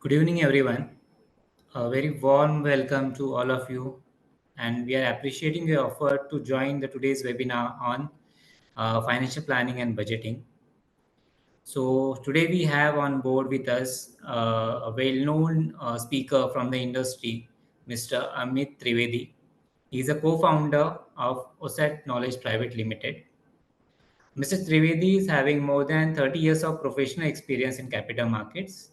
Good evening, everyone. A very warm welcome to all of you, and we are appreciating your offer to join the today's webinar on financial planning and budgeting. So today we have on board with us a well-known speaker from the industry, Mr. Amit Trivedi. He is a co-founder of OSAT Knowledge Private Limited. Mr. Trivedi is having more than 30 years of professional experience in capital markets.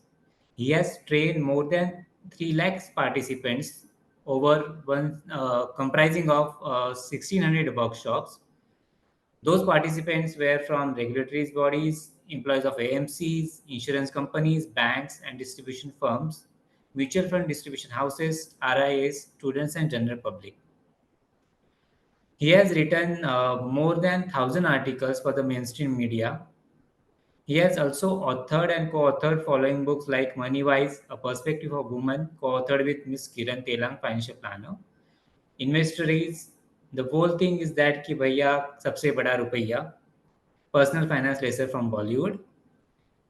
He has trained more than 3 lakhs participants over one comprising of 1600 workshops. Those participants were from regulatory bodies, employees of AMCs, insurance companies, banks and distribution firms, mutual fund distribution houses, RIAs, students and general public. He has written more than 1,000 articles for the mainstream media. He has also authored and co-authored following books like Money Wise, A Perspective of Women, co-authored with Miss Kiran Telang, financial planner. Investories, the whole thing is that कि भैया सबसे बड़ा रुपया, personal finance lesson from Bollywood.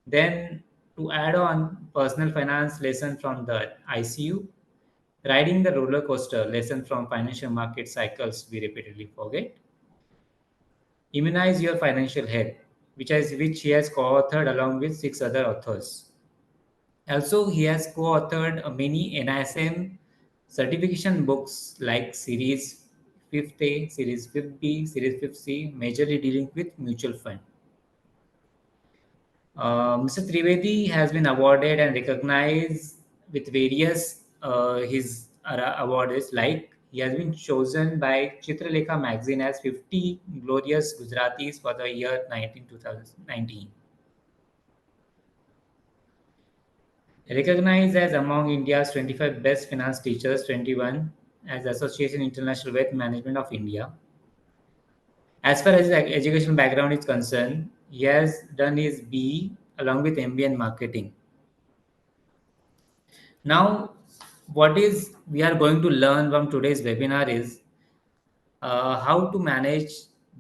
Then to add on personal finance lesson from the ICU, riding the roller coaster lesson from financial market cycles we repeatedly forget. Immunize your financial health, which he has co-authored along with 6 other authors. Also, he has co-authored many NISM certification books like Series 5th A, Series 5th B, Series 5th C, majorly dealing with mutual fund. Mr. Trivedi has been awarded and recognized with various his awards. Like he has been chosen by Chitralekha magazine as 50 glorious Gujaratis for the year 2019. Recognized as among India's 25 best finance teachers, 21 as Association International Wealth Management of India. As far as his educational background is concerned, he has done his BE along with MBA in marketing. Now, what is we are going to learn from today's webinar is how to manage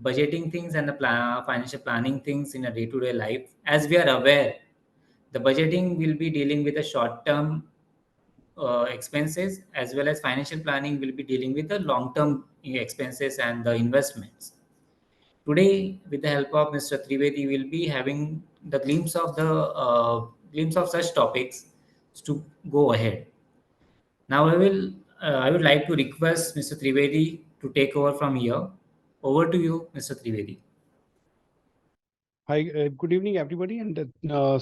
budgeting things and the financial planning things in a day-to-day life. As we are aware, the budgeting will be dealing with the short-term expenses, as well as financial planning will be dealing with the long-term expenses and the investments. Today, with the help of Mr. Trivedi, we'll be having the glimpse of such topics to go ahead. Now, I would like to request Mr. Trivedi to take over from here. Over to you, Mr. Trivedi. Hi, good evening, everybody, and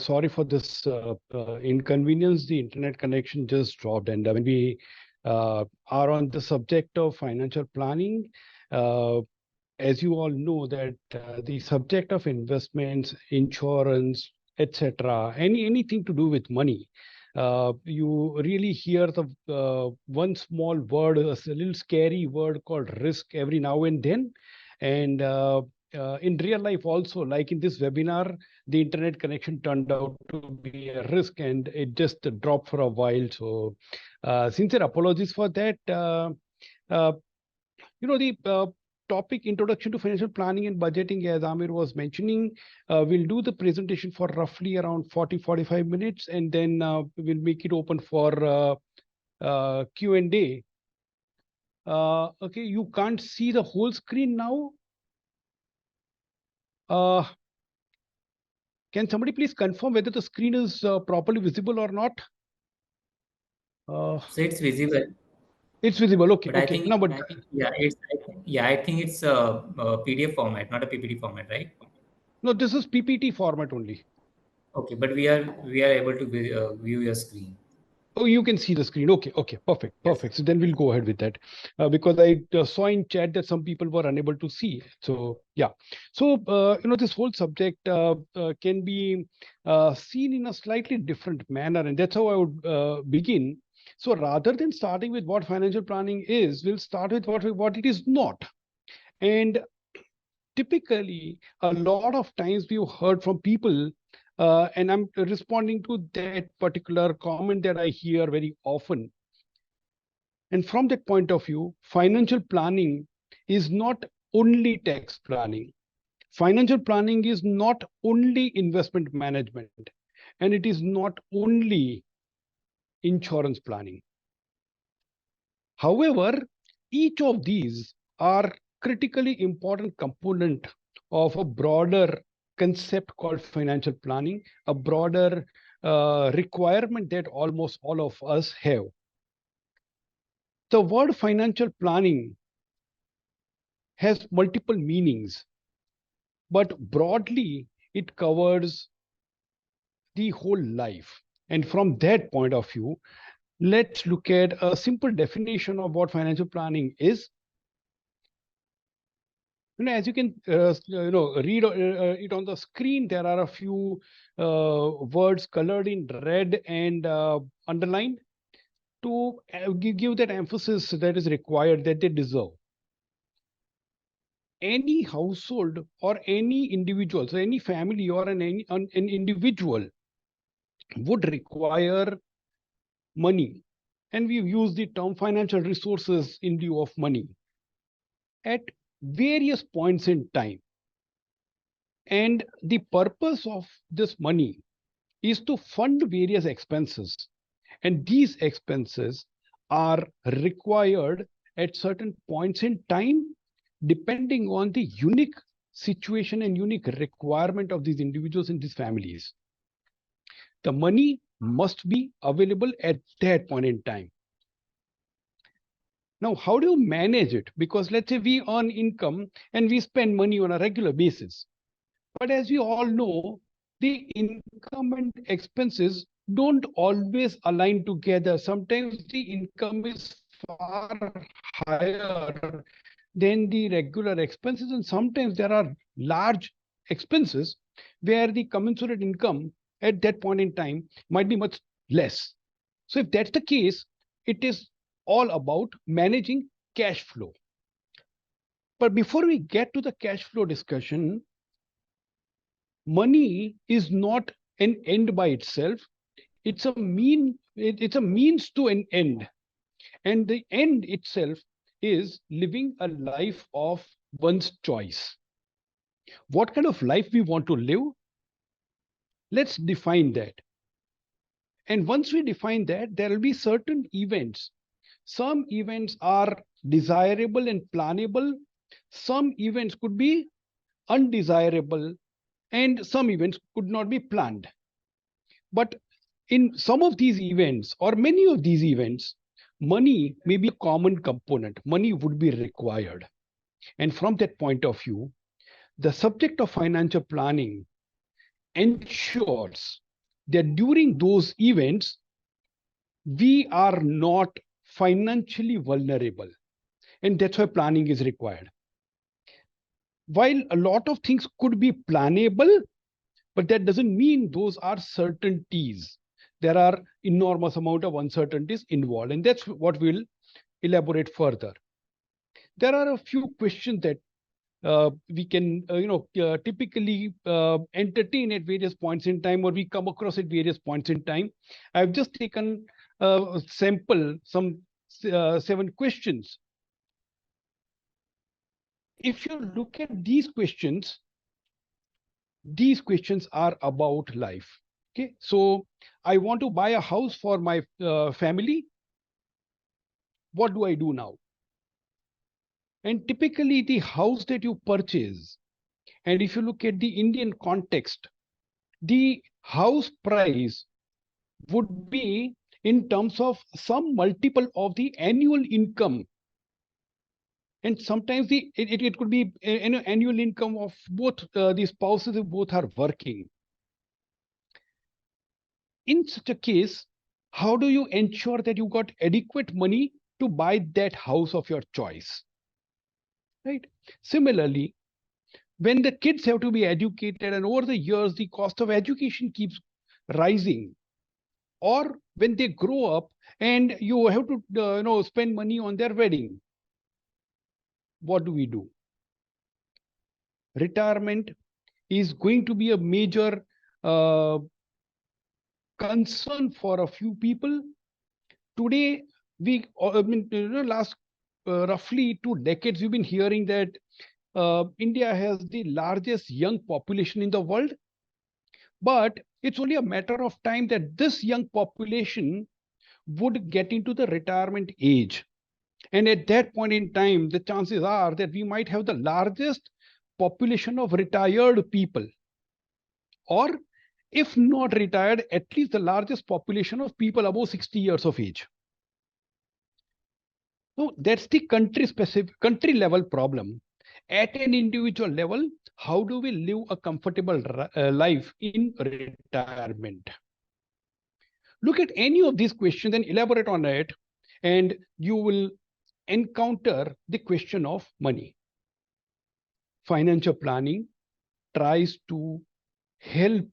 sorry for this inconvenience. The internet connection just dropped, and when we are on the subject of financial planning, as you all know, that the subject of investments, insurance, etc., anything to do with money, you really hear the one small word, a little scary word called risk every now and then, and in real life also, like in this webinar, the internet connection turned out to be a risk and it just dropped for a while. So sincere apologies for that. The topic introduction to financial planning and budgeting, as Amir was mentioning, we'll do the presentation for roughly around 40-45 minutes, and then we'll make it open for Q&A. Okay, you can't see the whole screen now. Can somebody please confirm whether the screen is properly visible or not? So it's visible. It's visible. Okay. But okay. I think it's a PDF format, not a PPT format, right? No, this is PPT format only. Okay, but we are able to view your screen. Oh, you can see the screen. Okay, perfect. Yes. So then we'll go ahead with that, because I saw in chat that some people were unable to see. So yeah, so this whole subject can be seen in a slightly different manner, and that's how I would begin. So rather than starting with what financial planning is, we'll start with what it is not. And typically, a lot of times we've heard from people, and I'm responding to that particular comment that I hear very often. And from that point of view, financial planning is not only tax planning. Financial planning is not only investment management, and it is not only insurance planning. However, each of these are critically important component of a broader concept called financial planning, a broader requirement that almost all of us have. The word financial planning has multiple meanings, but broadly it covers the whole life. And from that point of view, let's look at a simple definition of what financial planning is. As you can read it on the screen, there are a few words colored in red and underlined to give that emphasis that is required, that they deserve. Any household or any individual, so any family or an individual would require money. And we've used the term financial resources in lieu of money at various points in time. And the purpose of this money is to fund various expenses. And these expenses are required at certain points in time, depending on the unique situation and unique requirement of these individuals and these families. The money must be available at that point in time. Now, how do you manage it? Because let's say we earn income and we spend money on a regular basis. But as we all know, the income and expenses don't always align together. Sometimes the income is far higher than the regular expenses, and sometimes there are large expenses where the commensurate income at that point in time might be much less. So if that's the case, it is all about managing cash flow. But before we get to the cash flow discussion, money is not an end by itself. It's a means to an end. And the end itself is living a life of one's choice. What kind of life we want to live? Let's define that. And once we define that, there will be certain events. Some events are desirable and plannable. Some events could be undesirable, and some events could not be planned. But in some of these events, or many of these events, money may be a common component. Money would be required. And from that point of view, the subject of financial planning ensures that during those events, we are not financially vulnerable. And that's why planning is required. While a lot of things could be plannable, but that doesn't mean those are certainties. There are enormous amount of uncertainties involved, and that's what we'll elaborate further. There are a few questions that we can typically entertain at various points in time, or we come across at various points in time. I've just taken a sample, some 7 questions. If you look at these questions are about life. Okay, so I want to buy a house for my family. What do I do now? And typically the house that you purchase, and if you look at the Indian context, the house price would be in terms of some multiple of the annual income. And sometimes it could be an annual income of both the spouses who both are working. In such a case, how do you ensure that you got adequate money to buy that house of your choice? Right? Similarly, when the kids have to be educated, and over the years, the cost of education keeps rising, or when they grow up and you have to spend money on their wedding, what do we do? Retirement is going to be a major concern for a few people. Today, last roughly 2 decades, we've been hearing that India has the largest young population in the world. But it's only a matter of time that this young population would get into the retirement age. And at that point in time, the chances are that we might have the largest population of retired people, or if not retired, at least the largest population of people above 60 years of age. So that's the country specific, country level problem. At an individual level, how do we live a comfortable life in retirement? Look at any of these questions and elaborate on it, and you will encounter the question of money. Financial planning tries to help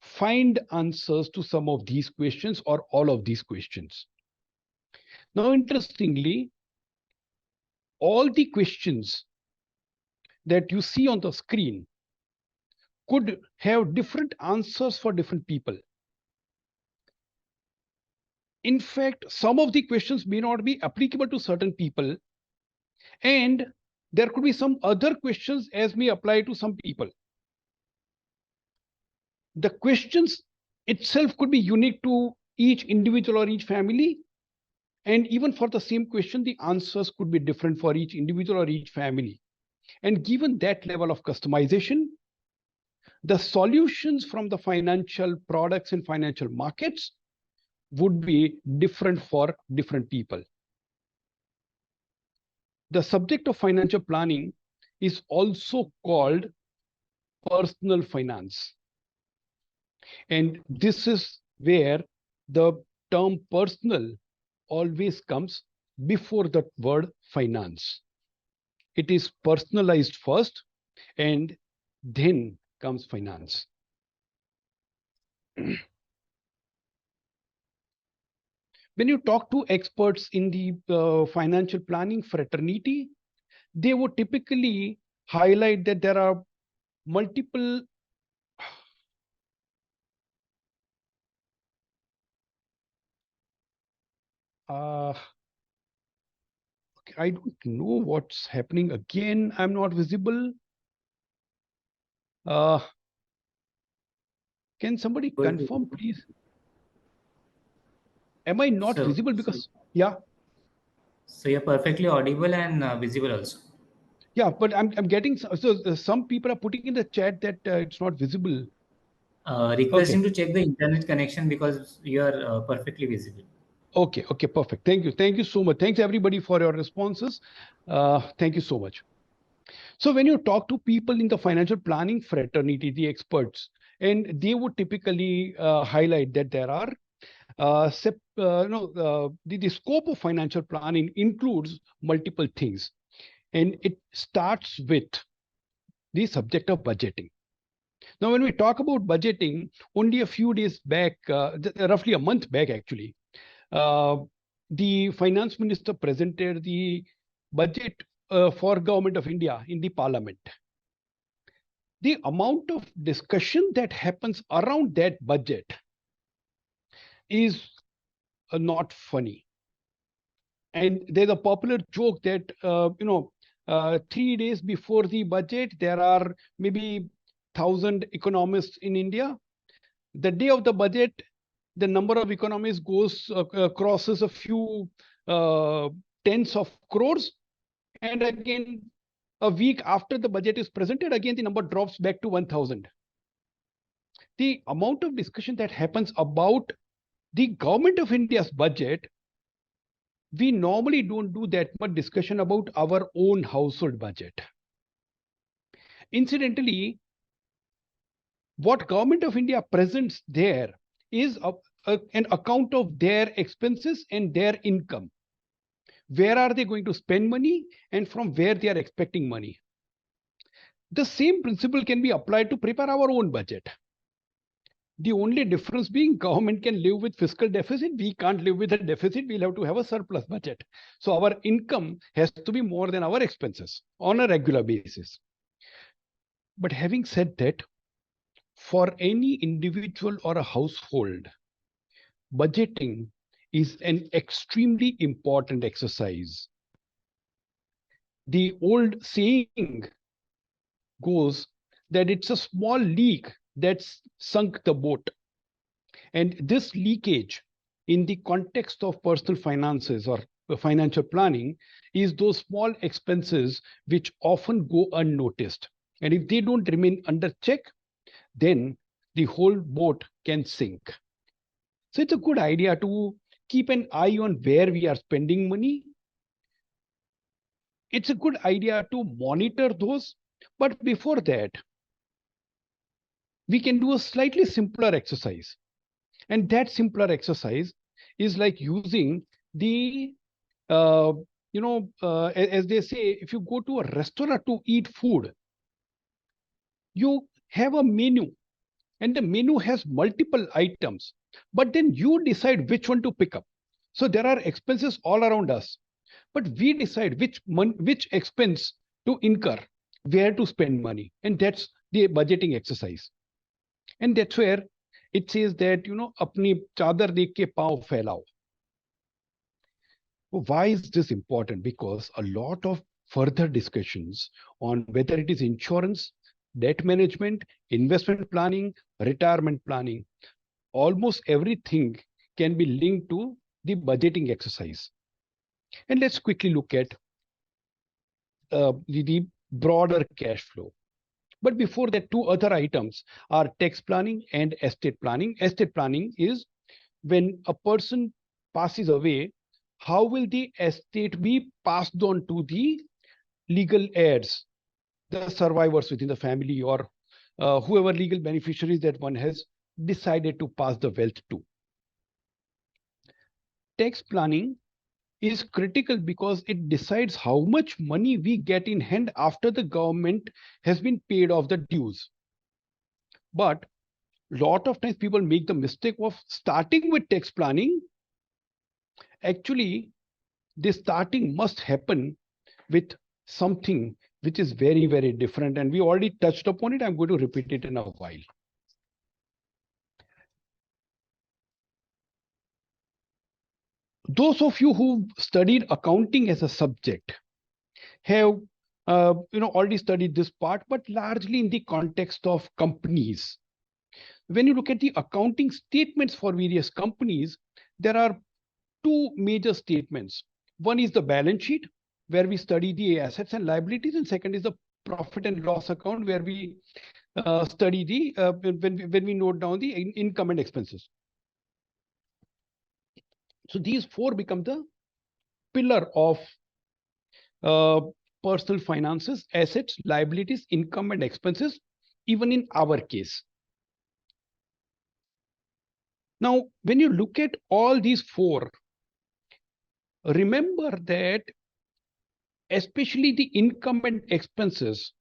find answers to some of these questions or all of these questions. Now, interestingly, all the questions that you see on the screen could have different answers for different people. In fact, some of the questions may not be applicable to certain people, and there could be some other questions as may apply to some people. The questions itself could be unique to each individual or each family, and even for the same question, the answers could be different for each individual or each family. And given that level of customization, the solutions from the financial products and financial markets would be different for different people. The subject of financial planning is also called personal finance. And this is where the term personal always comes before the word finance. It is personalized first, and then comes finance. When you talk to experts in the financial planning fraternity, they would typically highlight that there are multiple I don't know what's happening again. I'm not visible. Can somebody confirm, please? Am I not visible? Because, yeah. So you're perfectly audible and visible also. Yeah, but I'm getting, so some people are putting in the chat that it's not visible. Requesting Okay. to check the internet connection because you are perfectly visible. Okay, perfect. Thank you. Thank you so much. Thanks everybody for your responses. Thank you so much. So when you talk to people in the financial planning fraternity, the experts, and they would typically highlight that there are the scope of financial planning includes multiple things, and it starts with the subject of budgeting. Now, when we talk about budgeting, only a few days back, roughly a month back actually, uh, the finance minister presented the budget for Government of India in the Parliament. The amount of discussion that happens around that budget is not funny. And there's a popular joke that, 3 days before the budget, there are maybe 1,000 economists in India. The day of the budget, the number of economists crosses a few tens of crores. And again, a week after the budget is presented, again, the number drops back to 1,000. The amount of discussion that happens about the Government of India's budget, we normally don't do that much discussion about our own household budget. Incidentally, what Government of India presents there is an account of their expenses and their income. Where are they going to spend money and from where they are expecting money? The same principle can be applied to prepare our own budget. The only difference being government can live with fiscal deficit. We can't live with a deficit. We'll have to have a surplus budget. So our income has to be more than our expenses on a regular basis. But having said that, for any individual or a household, budgeting is an extremely important exercise. The old saying goes that it's a small leak that's sunk the boat. And this leakage in the context of personal finances or financial planning is those small expenses which often go unnoticed. And if they don't remain under check, then the whole boat can sink. So it's a good idea to keep an eye on where we are spending money. It's a good idea to monitor those. But before that, we can do a slightly simpler exercise. And that simpler exercise is like using the, uh, as they say, if you go to a restaurant to eat food, you have a menu and the menu has multiple items, but then you decide which one to pick up. So there are expenses all around us, but we decide which expense to incur, where to spend money, and that's the budgeting exercise. And that's where it says that apni chadar dekh ke pav phailao. Why is this important? Because a lot of further discussions on whether it is insurance, debt management, investment planning, retirement planning, almost everything can be linked to the budgeting exercise. And let's quickly look at the broader cash flow. But before that, two other items are tax planning and estate planning. Estate planning is when a person passes away, how will the estate be passed on to the legal heirs, the survivors within the family, or whoever legal beneficiaries that one has decided to pass the wealth to. Tax planning is critical because it decides how much money we get in hand after the government has been paid off the dues. But lot of times people make the mistake of starting with tax planning. Actually, this starting must happen with something which is very, very different. And we already touched upon it. I'm going to repeat it in a while. Those of you who studied accounting as a subject have already studied this part, but largely in the context of companies. When you look at the accounting statements for various companies, there are two major statements. One is the balance sheet, where we study the assets and liabilities, and second is the profit and loss account, where we study the when we note down the income and expenses. So these four become the pillar of personal finances: assets, liabilities, income, and expenses, even in our case. Now, when you look at all these four, remember that especially the income and expenses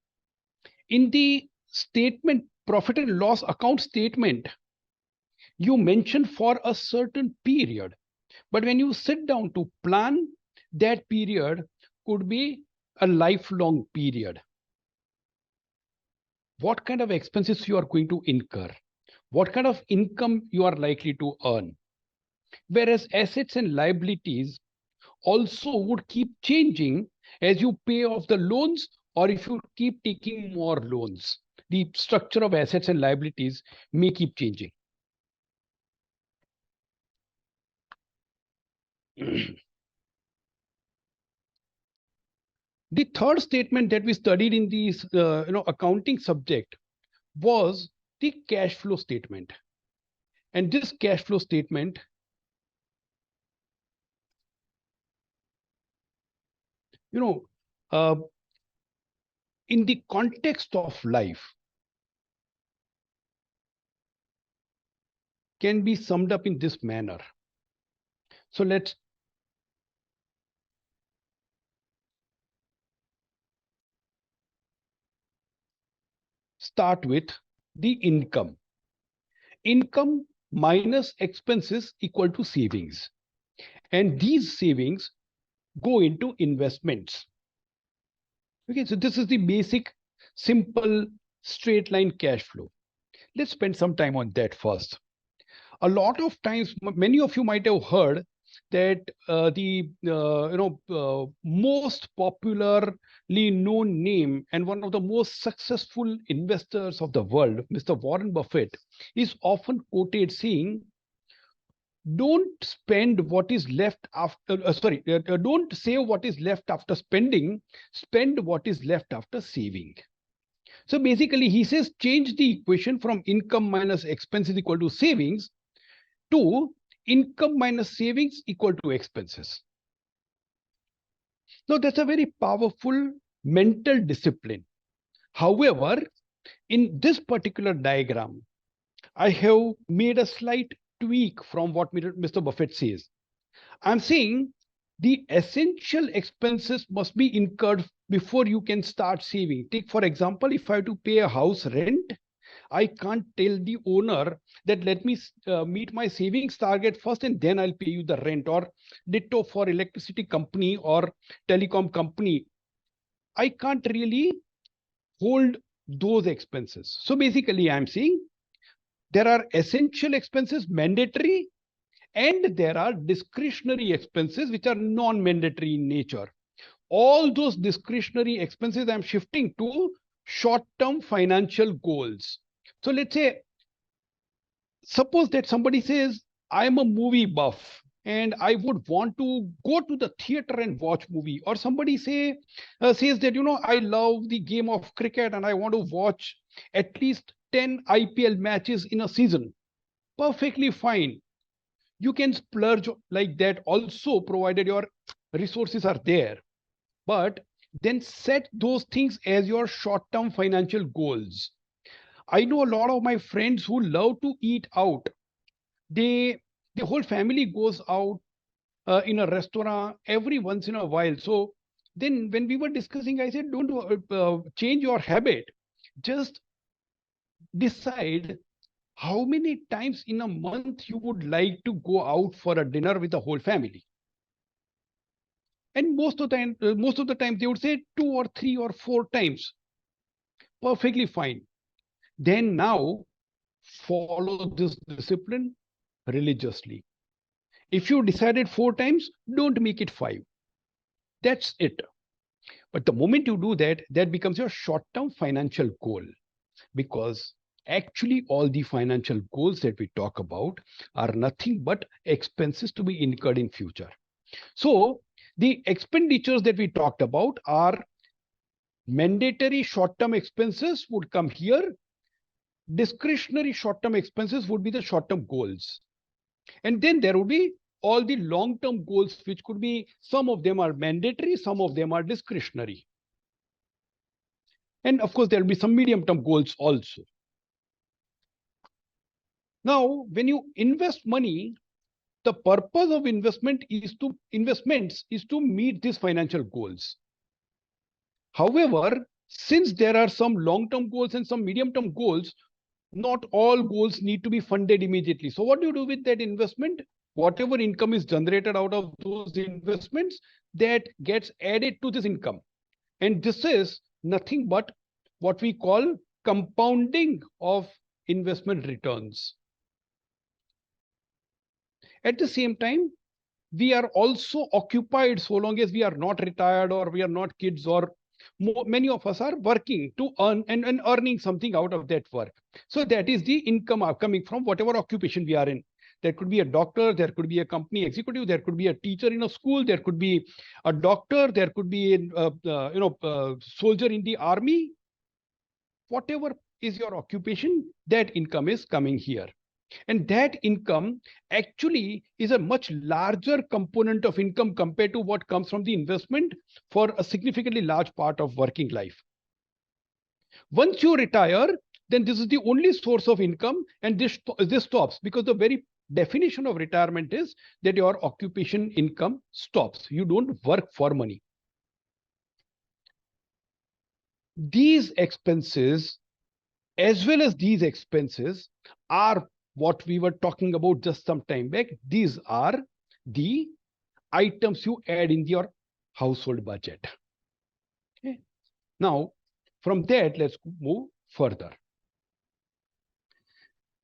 in the statement, profit and loss account statement, you mention for a certain period. But when you sit down to plan, that period could be a lifelong period. What kind of expenses you are going to incur? What kind of income you are likely to earn? Whereas assets and liabilities also would keep changing as you pay off the loans or if you keep taking more loans. The structure of assets and liabilities may keep changing. The third statement that we studied in this accounting subject was the cash flow statement. And this cash flow statement, uh, in the context of life, can be summed up in this manner. So let's start with the income. Income minus expenses equal to savings. And these savings go into investments. Okay, so this is the basic, simple, straight line cash flow. Let's spend some time on that first. A lot of times, many of you might have heard that the most popularly known name and one of the most successful investors of the world, Mr. Warren Buffett, is often quoted saying, don't spend what is left after, don't save what is left after spending, spend what is left after saving. So basically, he says change the equation from income minus expenses equal to savings to income minus savings equal to expenses. Now, that's a very powerful mental discipline. However, in this particular diagram, I have made a slight tweak from what Mr. Buffett says. I'm saying the essential expenses must be incurred before you can start saving. Take, for example, if I have to pay a house rent, I can't tell the owner that let me meet my savings target first and then I'll pay you the rent, or ditto for electricity company or telecom company. I can't really hold those expenses. So basically, I'm saying there are essential expenses, mandatory, and there are discretionary expenses which are non-mandatory in nature. All those discretionary expenses I'm shifting to short-term financial goals. So let's say, suppose that somebody says, I'm a movie buff and I would want to go to the theater and watch movie. Or somebody says that, I love the game of cricket and I want to watch at least 10 IPL matches in a season. Perfectly fine. You can splurge like that also, provided your resources are there. But then set those things as your short-term financial goals. I know a lot of my friends who love to eat out. They the whole family goes out in a restaurant every once in a while. So then when we were discussing, I said, don't change your habit. Just decide how many times in a month you would like to go out for a dinner with the whole family. And most of the time they would say 2 or 3 or 4 times. Perfectly fine. Then now follow this discipline religiously. If you decided 4 times, don't make it 5. That's it. But the moment you do that, that becomes your short-term financial goal, because actually all the financial goals that we talk about are nothing but expenses to be incurred in future. So the expenditures that we talked about are mandatory short-term expenses would come here. Discretionary short-term expenses would be the short-term goals. And then there would be all the long-term goals, which could be, some of them are mandatory, some of them are discretionary. And of course, there will be some medium-term goals also. Now, when you invest money, the purpose of investments is to meet these financial goals. However, since there are some long-term goals and some medium-term goals, not all goals need to be funded immediately. So what do you do with that investment? Whatever income is generated out of those investments, that gets added to this income. And this is nothing but what we call compounding of investment returns. At the same time, we are also occupied so long as we are not retired or we are not kids, or many of us are working to earn and earning something out of that work. So that is the income coming from whatever occupation we are in. There could be a doctor, there could be a company executive, there could be a teacher in a school, there could be a doctor, there could be a soldier in the army. Whatever is your occupation, that income is coming here. And that income actually is a much larger component of income compared to what comes from the investment for a significantly large part of working life. Once you retire, then this is the only source of income, and this stops, because the very definition of retirement is that your occupation income stops. You don't work for money. These expenses, as well as these expenses, are what we were talking about just some time back. These are the items you add in your household budget. Okay. Now, from that, let's move further.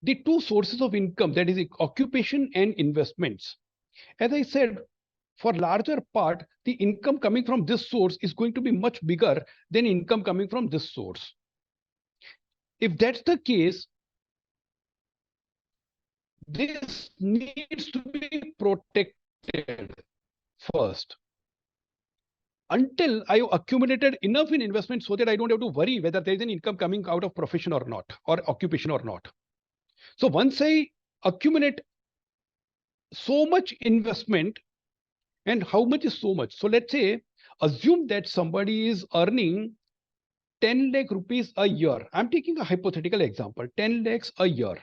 The two sources of income, that is occupation and investments. As I said, for larger part, the income coming from this source is going to be much bigger than income coming from this source. If that's the case, this needs to be protected first until I accumulated enough in investment so that I don't have to worry whether there is an income coming out of profession or not, or occupation or not. So once I accumulate so much investment, and how much is so much? So let's say, assume that somebody is earning 10 lakh rupees a year. I'm taking a hypothetical example, 10 lakhs a year.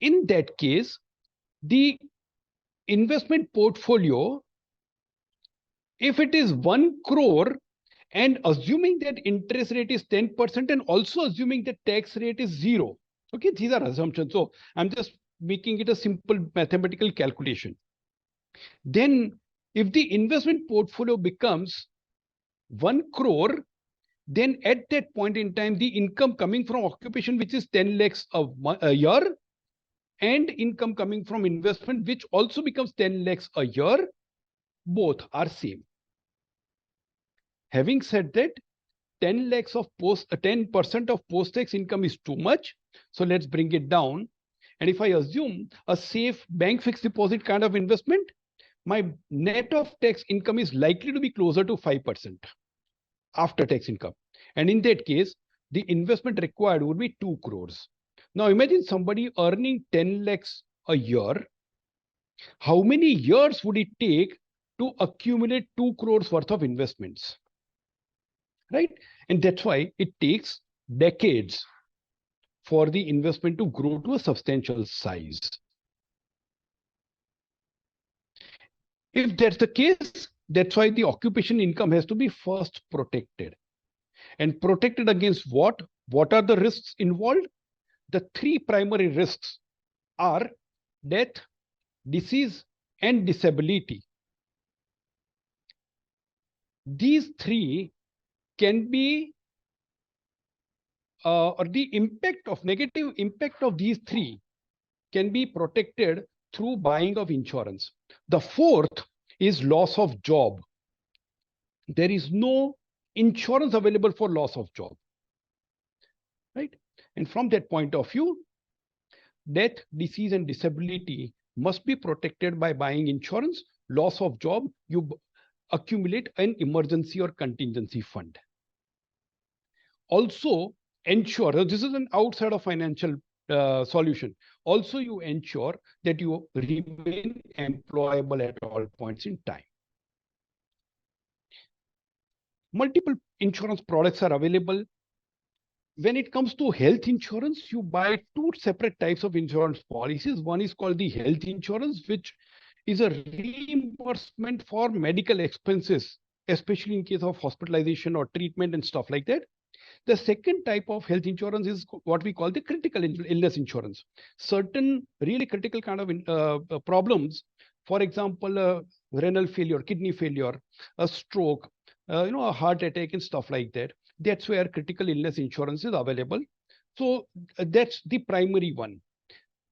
In that case, the investment portfolio, if it is 1 crore, and assuming that interest rate is 10% and also assuming that tax rate is 0. Okay, these are assumptions. So I'm just making it a simple mathematical calculation. Then if the investment portfolio becomes 1 crore, then at that point in time, the income coming from occupation, which is 10 lakhs a year, and income coming from investment, which also becomes 10 lakhs a year, both are same. Having said that, 10 lakhs of 10% of post-tax income is too much. So let's bring it down. And if I assume a safe bank fixed deposit kind of investment, my net of tax income is likely to be closer to 5% after tax income. And in that case, the investment required would be 2 crores. Now imagine somebody earning 10 lakhs a year. How many years would it take to accumulate 2 crores worth of investments? Right? And that's why it takes decades for the investment to grow to a substantial size. If that's the case, that's why the occupation income has to be first protected. And protected against what? What are the risks involved? The three primary risks are death, disease, and disability. These three can be, or the negative impact of these three can be protected through buying of insurance. The fourth is loss of job. There is no insurance available for loss of job, right? And from that point of view, death, disease, and disability must be protected by buying insurance. Loss of job, you accumulate an emergency or contingency fund. Also, ensure, this is an outside of financial solution. Also, you ensure that you remain employable at all points in time. Multiple insurance products are available. When it comes to health insurance, you buy two separate types of insurance policies. One is called the health insurance, which is a reimbursement for medical expenses, especially in case of hospitalization or treatment and stuff like that. The second type of health insurance is what we call the critical illness insurance. Certain really critical kind of problems, for example, renal failure, kidney failure, a stroke, a heart attack and stuff like that. That's where critical illness insurance is available. So that's the primary one.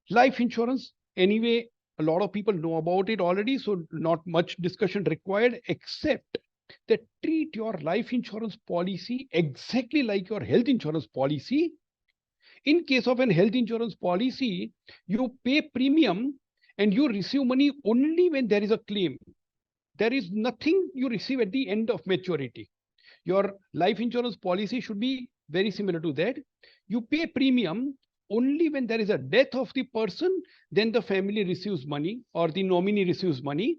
Life insurance, anyway, a lot of people know about it already, so not much discussion required, except that treat your life insurance policy exactly like your health insurance policy. In case of an health insurance policy, you pay premium and you receive money only when there is a claim. There is nothing you receive at the end of maturity. Your life insurance policy should be very similar to that. You pay premium only when there is a death of the person, then the family receives money or the nominee receives money.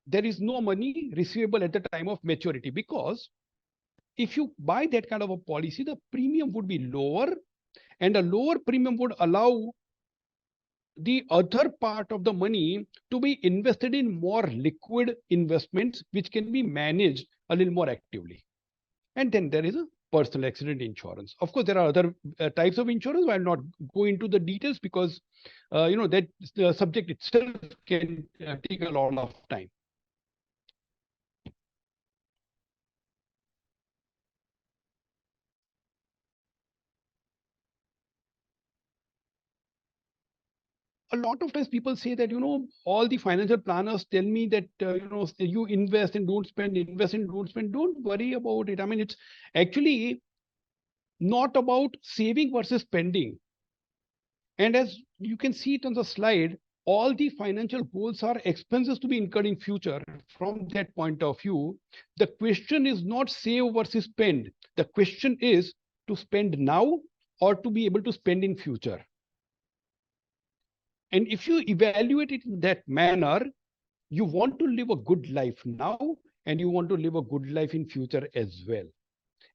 There is no money receivable at the time of maturity, because if you buy that kind of a policy, the premium would be lower, and a lower premium would allow the other part of the money to be invested in more liquid investments, which can be managed a little more actively. And then there is a personal accident insurance. Of course, there are other types of insurance. I'll not go into the details because that the subject itself can take a lot of time. A lot of times people say that, all the financial planners tell me that, you invest and don't spend, invest and don't spend. Don't worry about it. I mean, it's actually not about saving versus spending. And as you can see it on the slide, all the financial goals are expenses to be incurred in future. From that point of view, the question is not save versus spend. The question is to spend now or to be able to spend in future. And if you evaluate it in that manner, you want to live a good life now and you want to live a good life in future as well.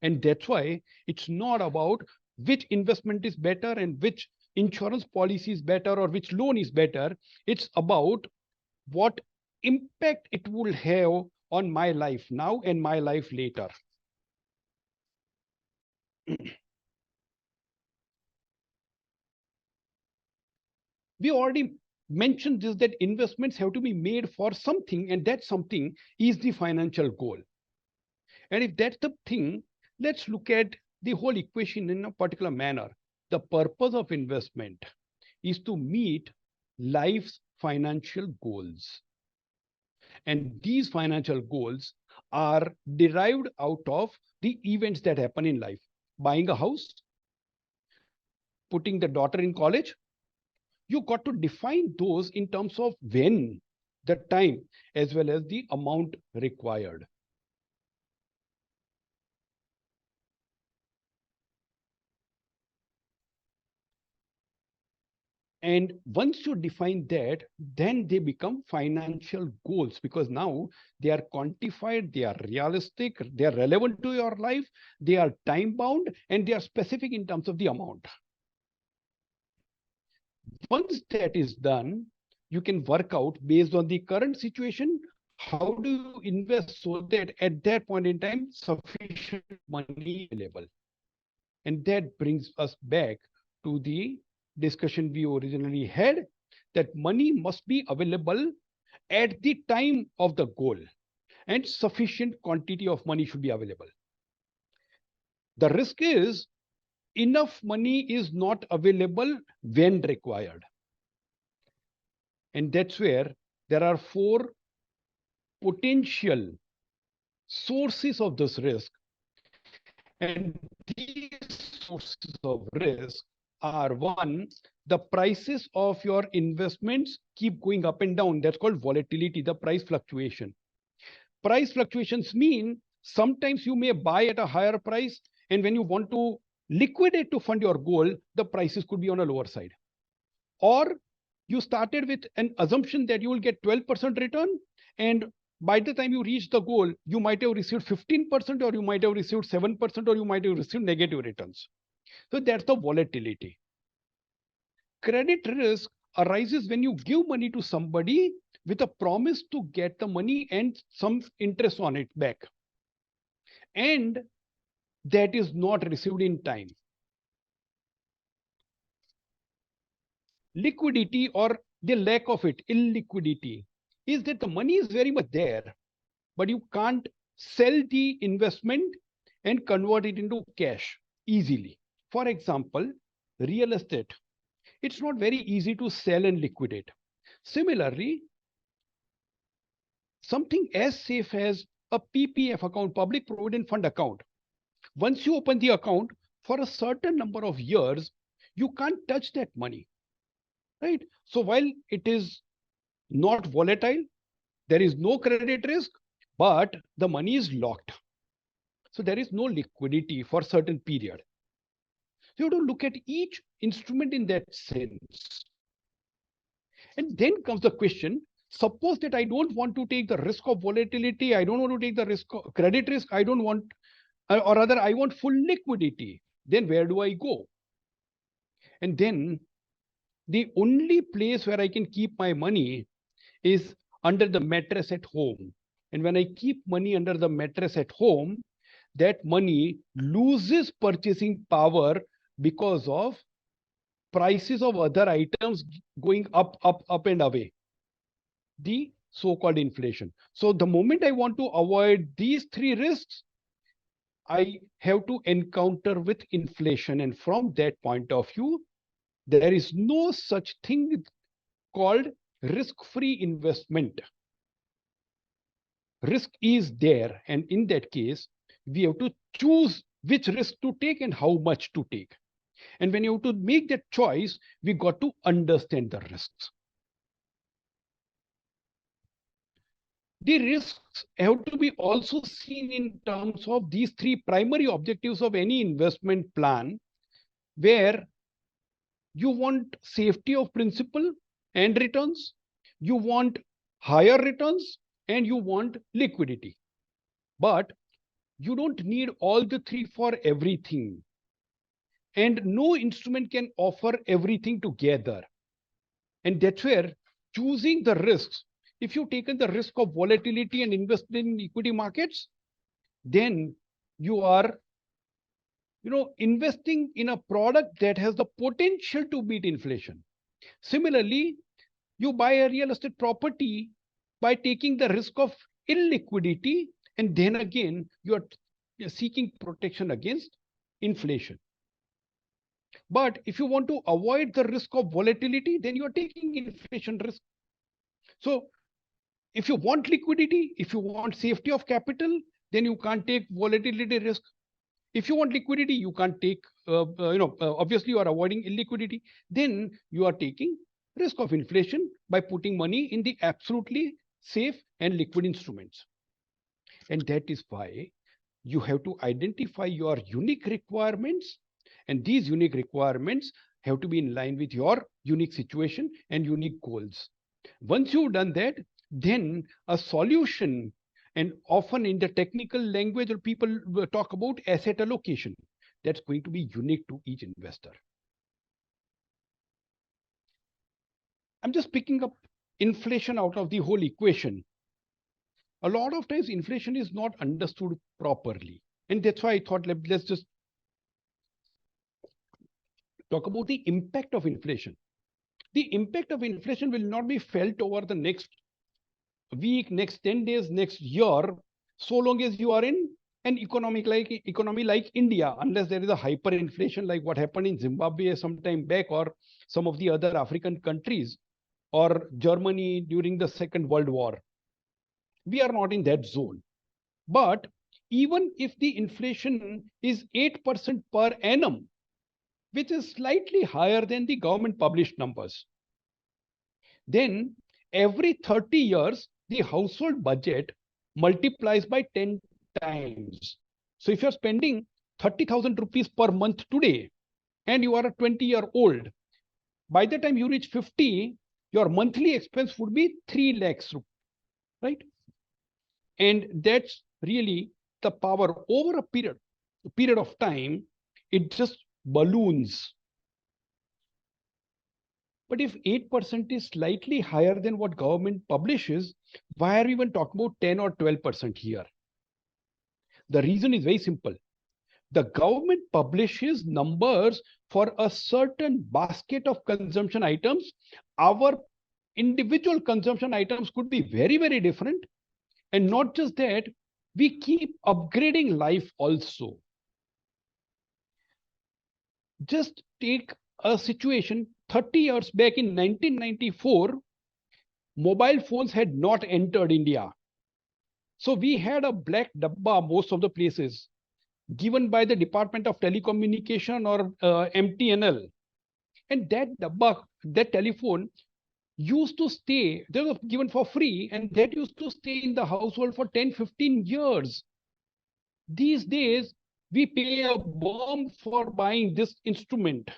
And that's why it's not about which investment is better and which insurance policy is better or which loan is better. It's about what impact it will have on my life now and my life later. We already mentioned this, that investments have to be made for something, and that something is the financial goal. And if that's the thing, let's look at the whole equation in a particular manner. The purpose of investment is to meet life's financial goals. And these financial goals are derived out of the events that happen in life. Buying a house, putting the daughter in college, you got to define those in terms of when, the time, as well as the amount required. And once you define that, then they become financial goals, because now they are quantified, they are realistic, they are relevant to your life, they are time bound, and they are specific in terms of the amount. Once that is done, you can work out based on the current situation, how do you invest so that at that point in time, sufficient money available. And that brings us back to the discussion we originally had, that money must be available at the time of the goal and sufficient quantity of money should be available. The risk is enough money is not available when required. And that's where there are four potential sources of this risk. And these sources of risk are: one, the prices of your investments keep going up and down. That's called volatility, the price fluctuation. Price fluctuations mean sometimes you may buy at a higher price, and when you want to liquidate to fund your goal, the prices could be on a lower side. Or you started with an assumption that you will get 12% return, and by the time you reach the goal, you might have received 15%, or you might have received 7%, or you might have received negative returns. So that's the volatility. Credit risk arises when you give money to somebody with a promise to get the money and some interest on it back, and that is not received in time. Liquidity, or the lack of it, illiquidity, is that the money is very much there, but you can't sell the investment and convert it into cash easily. For example, real estate, it's not very easy to sell and liquidate. Similarly, something as safe as a PPF account, public provident fund account, once you open the account, for a certain number of years, you can't touch that money, right? So while it is not volatile, there is no credit risk, but the money is locked. So there is no liquidity for a certain period. So you have to look at each instrument in that sense. And then comes the question, suppose that I don't want to take the risk of volatility, I don't want to take the risk of credit risk, I don't want, or rather I want full liquidity. Then where do I go? And then the only place where I can keep my money is under the mattress at home. And when I keep money under the mattress at home, that money loses purchasing power because of prices of other items going up, up, up and away, the so-called inflation. So the moment I want to avoid these three risks, I have to encounter with inflation. And from that point of view, there is no such thing called risk-free investment. Risk is there, and in that case, we have to choose which risk to take and how much to take. And when you have to make that choice, we got to understand the risks. The risks have to be also seen in terms of these three primary objectives of any investment plan, where you want safety of principal and returns, you want higher returns, and you want liquidity. But you don't need all the three for everything. And no instrument can offer everything together. And that's where choosing the risks, if you've taken the risk of volatility and invested in equity markets, then you are investing in a product that has the potential to beat inflation. Similarly, you buy a real estate property by taking the risk of illiquidity, and then again you are seeking protection against inflation. But if you want to avoid the risk of volatility, then you are taking inflation risk. So if you want liquidity, if you want safety of capital, then you can't take volatility risk. If you want liquidity, you can't take, obviously you are avoiding illiquidity. Then you are taking risk of inflation by putting money in the absolutely safe and liquid instruments. And that is why you have to identify your unique requirements. And these unique requirements have to be in line with your unique situation and unique goals. Once you've done that, then a solution, and often in the technical language or people talk about asset allocation, that's going to be unique to each investor. I'm just picking up inflation out of the whole equation. A lot of times inflation is not understood properly. And that's why I thought let's just talk about the impact of inflation. The impact of inflation will not be felt over the next week, next 10 days, next year, so long as you are in an economy like India, unless there is a hyperinflation like what happened in Zimbabwe some time back, or some of the other African countries, or Germany during the Second World War. We are not in that zone. But even if the inflation is 8% per annum, which is slightly higher than the government published numbers, then every 30 years, the household budget multiplies by 10 times. So if you're spending 30,000 rupees per month today, and you are a 20-year-old, by the time you reach 50, your monthly expense would be 3 lakhs, right? And that's really the power over a period of time. It just balloons. But if 8% is slightly higher than what government publishes, why are we even talking about 10 or 12% here? The reason is very simple. The government publishes numbers for a certain basket of consumption items. Our individual consumption items could be very, very different. And not just that, we keep upgrading life also. Just take a situation 30 years back in 1994, mobile phones had not entered India. So we had a black dabba most of the places, given by the Department of Telecommunication or MTNL. And that dabba, that telephone used to stay, they were given for free, and that used to stay in the household for 10, 15 years. These days, we pay a bomb for buying this instrument.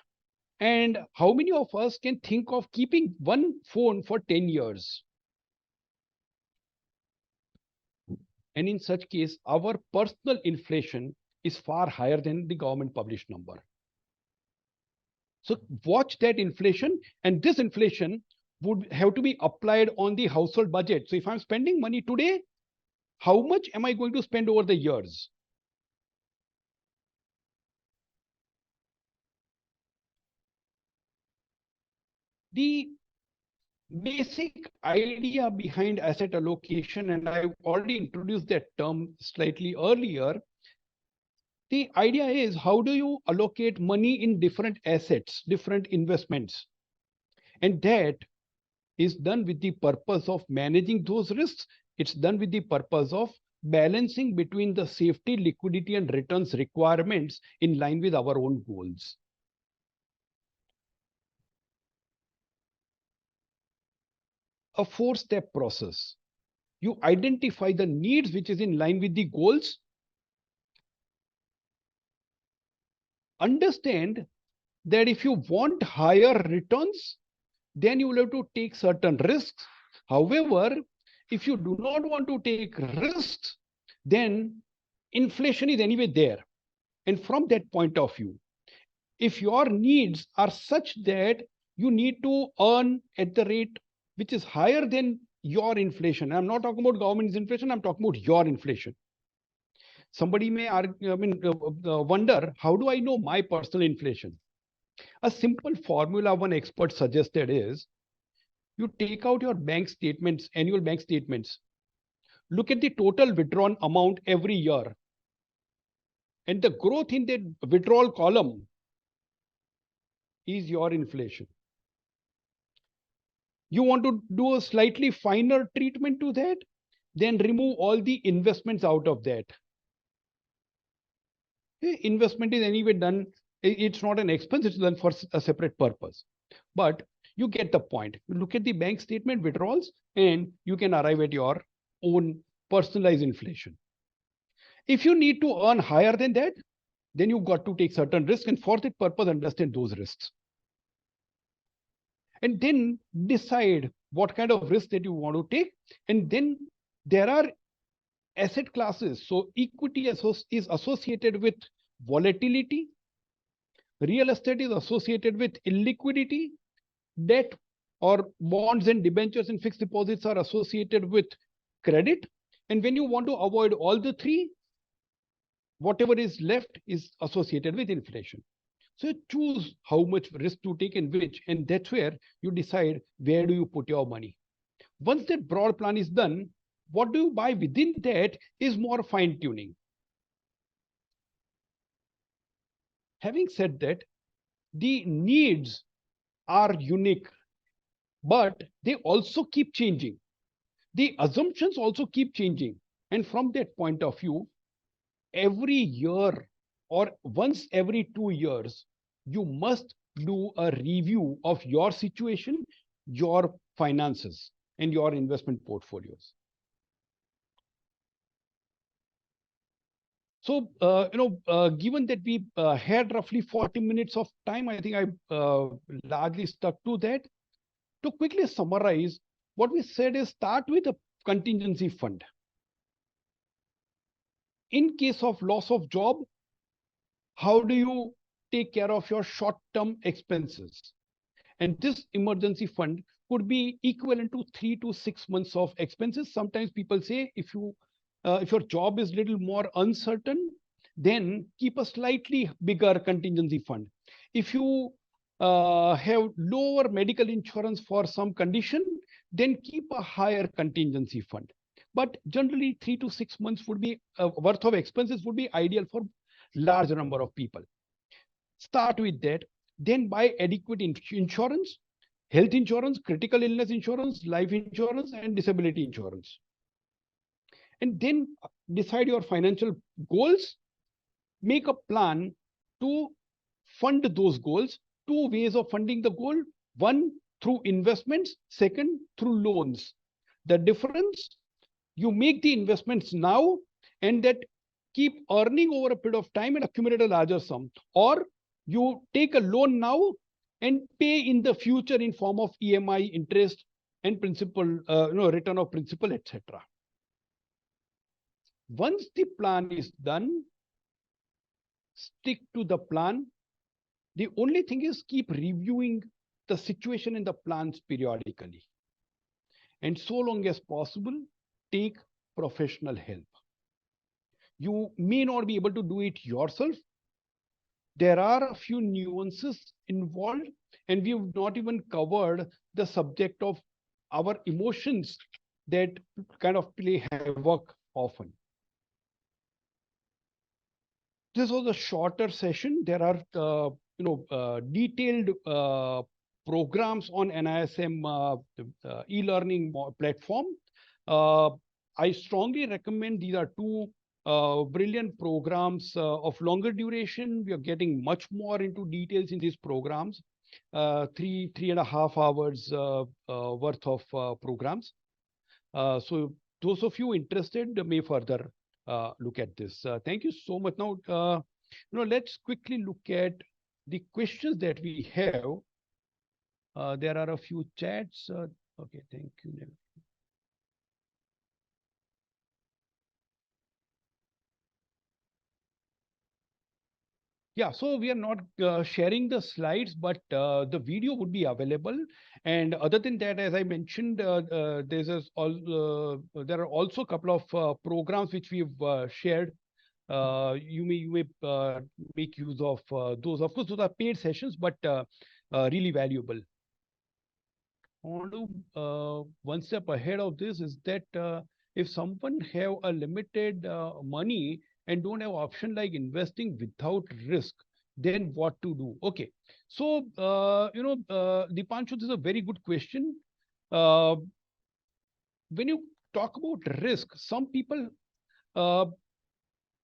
And how many of us can think of keeping one phone for 10 years? And in such case, our personal inflation is far higher than the government published number. So watch that inflation, and this inflation would have to be applied on the household budget. So if I'm spending money today, how much am I going to spend over the years? The basic idea behind asset allocation, and I've already introduced that term slightly earlier. The idea is, how do you allocate money in different assets, different investments? And that is done with the purpose of managing those risks. It's done with the purpose of balancing between the safety, liquidity, and returns requirements in line with our own goals. A four-step process. You identify the needs which is in line with the goals. Understand that if you want higher returns, then you will have to take certain risks. However, if you do not want to take risks, then inflation is anyway there. And from that point of view, if your needs are such that you need to earn at the rate which is higher than your inflation, I'm not talking about government's inflation, I'm talking about your inflation. Somebody may wonder, how do I know my personal inflation? A simple formula one expert suggested is, you take out your bank statements, annual bank statements, look at the total withdrawn amount every year, and the growth in that withdrawal column is your inflation. You want to do a slightly finer treatment to that, then remove all the investments out of that. Investment is anyway done, it's not an expense, it's done for a separate purpose. But you get the point. You look at the bank statement withdrawals and you can arrive at your own personalized inflation. If you need to earn higher than that, then you've got to take certain risks, and for that purpose, understand those risks. And then decide what kind of risk that you want to take. And then there are asset classes. So equity is associated with volatility. Real estate is associated with illiquidity. Debt or bonds and debentures and fixed deposits are associated with credit. And when you want to avoid all the three, whatever is left is associated with inflation. So choose how much risk to take in which, and that's where you decide where do you put your money. Once that broad plan is done, what do you buy within that is more fine tuning. Having said that, the needs are unique, but they also keep changing. The assumptions also keep changing. And from that point of view, every year or once every 2 years, you must do a review of your situation, your finances, and your investment portfolios. So, given that we had roughly 40 minutes of time, I think I largely stuck to that. To quickly summarize, what we said is start with a contingency fund. In case of loss of job, how do you take care of your short-term expenses? And this emergency fund could be equivalent to 3 to 6 months of expenses. Sometimes people say if your job is little more uncertain, then keep a slightly bigger contingency fund. If you have lower medical insurance for some condition, then keep a higher contingency fund. But generally 3 to 6 months would be worth of expenses would be ideal for large number of people. Start with that, then buy adequate insurance, health insurance, critical illness insurance, life insurance, and disability insurance. And then decide your financial goals, make a plan to fund those goals. Two ways of funding the goal: one, through investments; second, through loans. The difference, you make the investments now and that keep earning over a period of time and accumulate a larger sum, or you take a loan now and pay in the future in form of EMI, interest, and principal, return of principal, etc. Once the plan is done, stick to the plan. The only thing is keep reviewing the situation and the plans periodically. And so long as possible, take professional help. You may not be able to do it yourself. There are a few nuances involved, and we've not even covered the subject of our emotions that kind of play havoc often. This was a shorter session. There are detailed programs on NISM e-learning platform. I strongly recommend these are two brilliant programs of longer duration. We are getting much more into details in these programs. 3.5 hours worth of programs. So those of you interested may further look at this. Thank you so much. Now, let's quickly look at the questions that we have. There are a few chats. Okay, thank you. Yeah, so we are not sharing the slides, but the video would be available. And other than that, as I mentioned, there are also a couple of programs which we've shared. You may make use of those. Of course, those are paid sessions, but really valuable. I want to one step ahead of this is that if someone have a limited money and don't have option like investing without risk, then what to do? Okay, so Dipanshu, this is a very good question. Uh, when you talk about risk, some people, uh,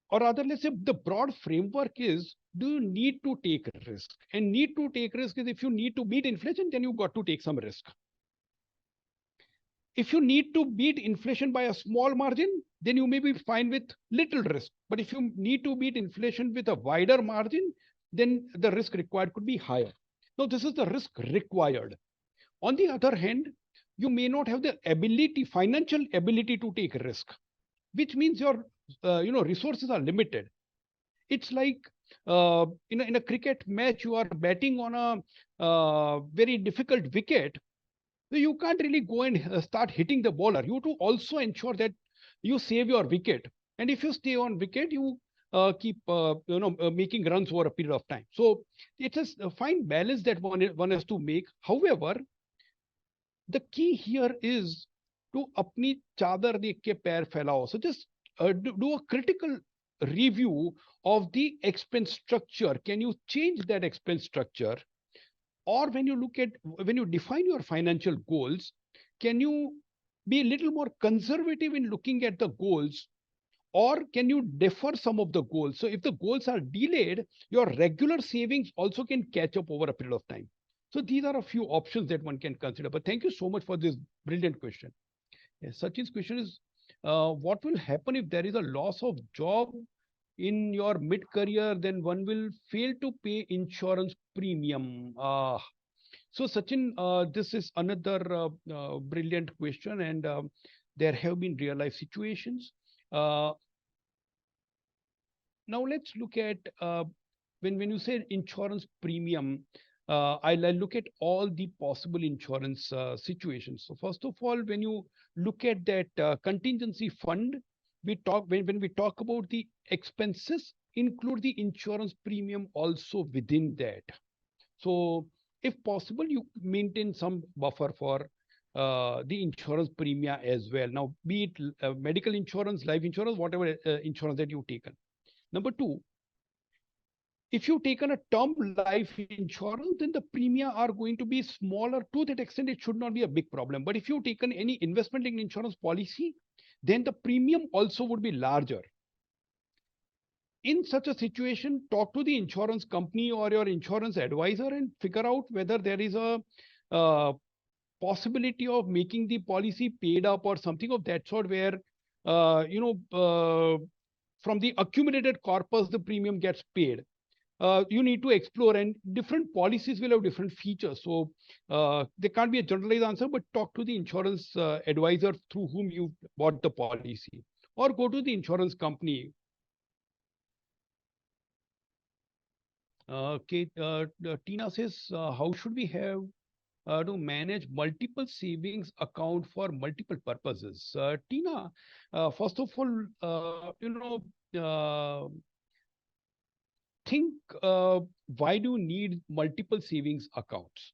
or rather, let's say the broad framework is: do you need to take risk? And need to take risk is if you need to beat inflation, then you got to take some risk. If you need to beat inflation by a small margin, then you may be fine with little risk. But if you need to beat inflation with a wider margin, then the risk required could be higher. Now, this is the risk required. On the other hand, you may not have the ability, financial ability to take risk, which means your resources are limited. It's like in a cricket match, you are batting on a very difficult wicket. So you can't really go and start hitting the bowler. You have to also ensure that you save your wicket. And if you stay on wicket, you keep making runs over a period of time. So it's a fine balance that one has to make. However, the key here is to अपनी चादर देख के पैर फैलाओ. So just do a critical review of the expense structure. Can you change that expense structure? Or when you define your financial goals, can you be a little more conservative in looking at the goals, or can you defer some of the goals? So if the goals are delayed, your regular savings also can catch up over a period of time. So these are a few options that one can consider. But thank you so much for this brilliant question. Yes, Sachin's question is, what will happen if there is a loss of job in your mid-career? Then one will fail to pay insurance premium. So Sachin, this is another brilliant question, and there have been real life situations. Uh, Now let's look at when you say insurance premium, I'll look at all the possible insurance situations. So first of all, when you look at that contingency fund, when we talk about the expenses, include the insurance premium also within that. So if possible, you maintain some buffer for the insurance premium as well. Now, be it medical insurance, life insurance, whatever insurance that you've taken. Number two, if you've taken a term life insurance, then the premium are going to be smaller. To that extent, it should not be a big problem. But if you've taken any investment in insurance policy, then the premium also would be larger. In such a situation, talk to the insurance company or your insurance advisor and figure out whether there is a uh, possibility of making the policy paid up or something of that sort, where from the accumulated corpus the premium gets paid. You need to explore, and different policies will have different features. So there can't be a generalized answer, but talk to the insurance advisor through whom you bought the policy, or go to the insurance company. Okay, Tina says, how should we have to manage multiple savings account for multiple purposes? Tina, first of all, think why do you need multiple savings accounts?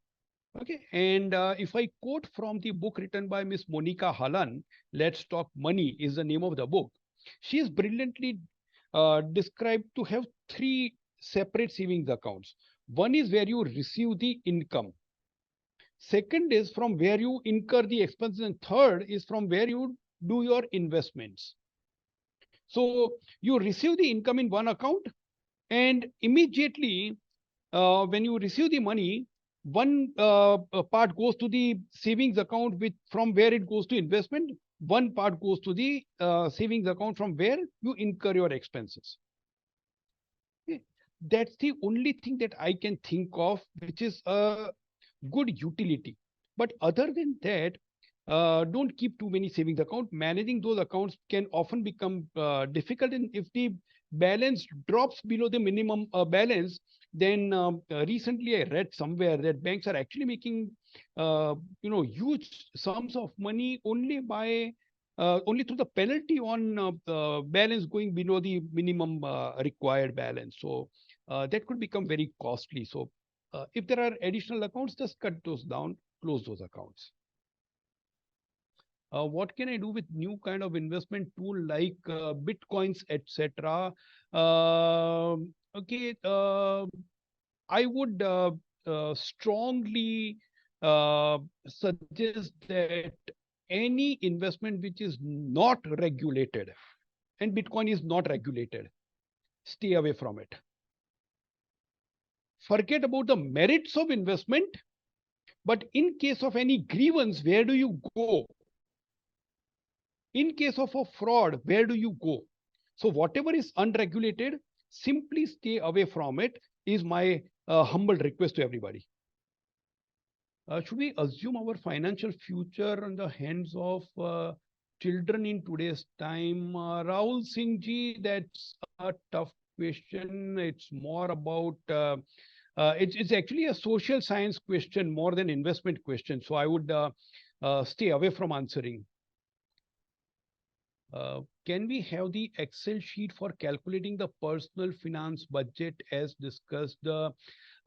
Okay, and if I quote from the book written by Miss Monica Halan, Let's Talk Money is the name of the book. She is brilliantly described to have three separate savings accounts. One is where you receive the income. Second is from where you incur the expenses, and third is from where you do your investments. So you receive the income in one account, and immediately when you receive the money, one part goes to the savings account, which from where it goes to investment. One part goes to the savings account from where you incur your expenses. Okay. That's the only thing that I can think of, which is a good utility. But other than that, don't keep too many savings accounts. Managing those accounts can often become difficult, and if the balance drops below the minimum balance, then recently I read somewhere that banks are actually making huge sums of money only through the penalty on the balance going below the minimum required balance. So that could become very costly. So if there are additional accounts, just cut those down, close those accounts. What can I do with new kind of investment tool like bitcoins, etc.? Okay, I would strongly suggest that any investment which is not regulated, and Bitcoin is not regulated, stay away from it. Forget about the merits of investment, but in case of any grievance, where do you go? In case of a fraud, where do you go? So whatever is unregulated, simply stay away from it, is my humble request to everybody. Should we assume our financial future in the hands of children in today's time? Rahul Singh ji, that's a tough question. It's more about it's actually a social science question more than investment question. So I would stay away from answering. Can we have the Excel sheet for calculating the personal finance budget as discussed?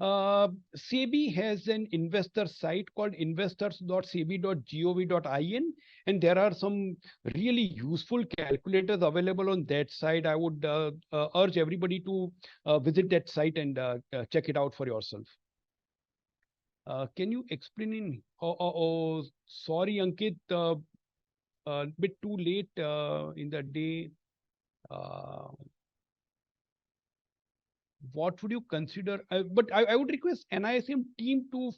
SEBI has an investor site called investors.sebi.gov.in, and there are some really useful calculators available on that site. I would urge everybody to visit that site and check it out for yourself. Can you explain in? Sorry, Ankit, a bit too late in the day. Uh, what would you consider? But I would request NISM team to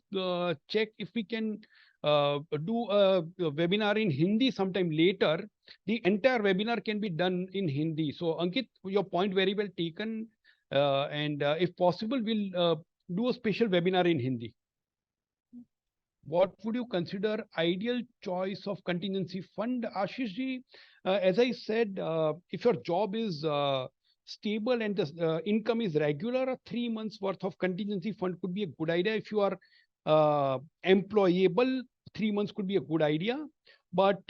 check if we can do a webinar in Hindi sometime later. The entire webinar can be done in Hindi. So Ankit, your point very well taken. And if possible, we'll do a special webinar in Hindi. What would you consider ideal choice of contingency fund, Ashish ji? As I said, if your job is stable and the income is regular, a 3 months worth of contingency fund could be a good idea. If you are employable, 3 months could be a good idea. But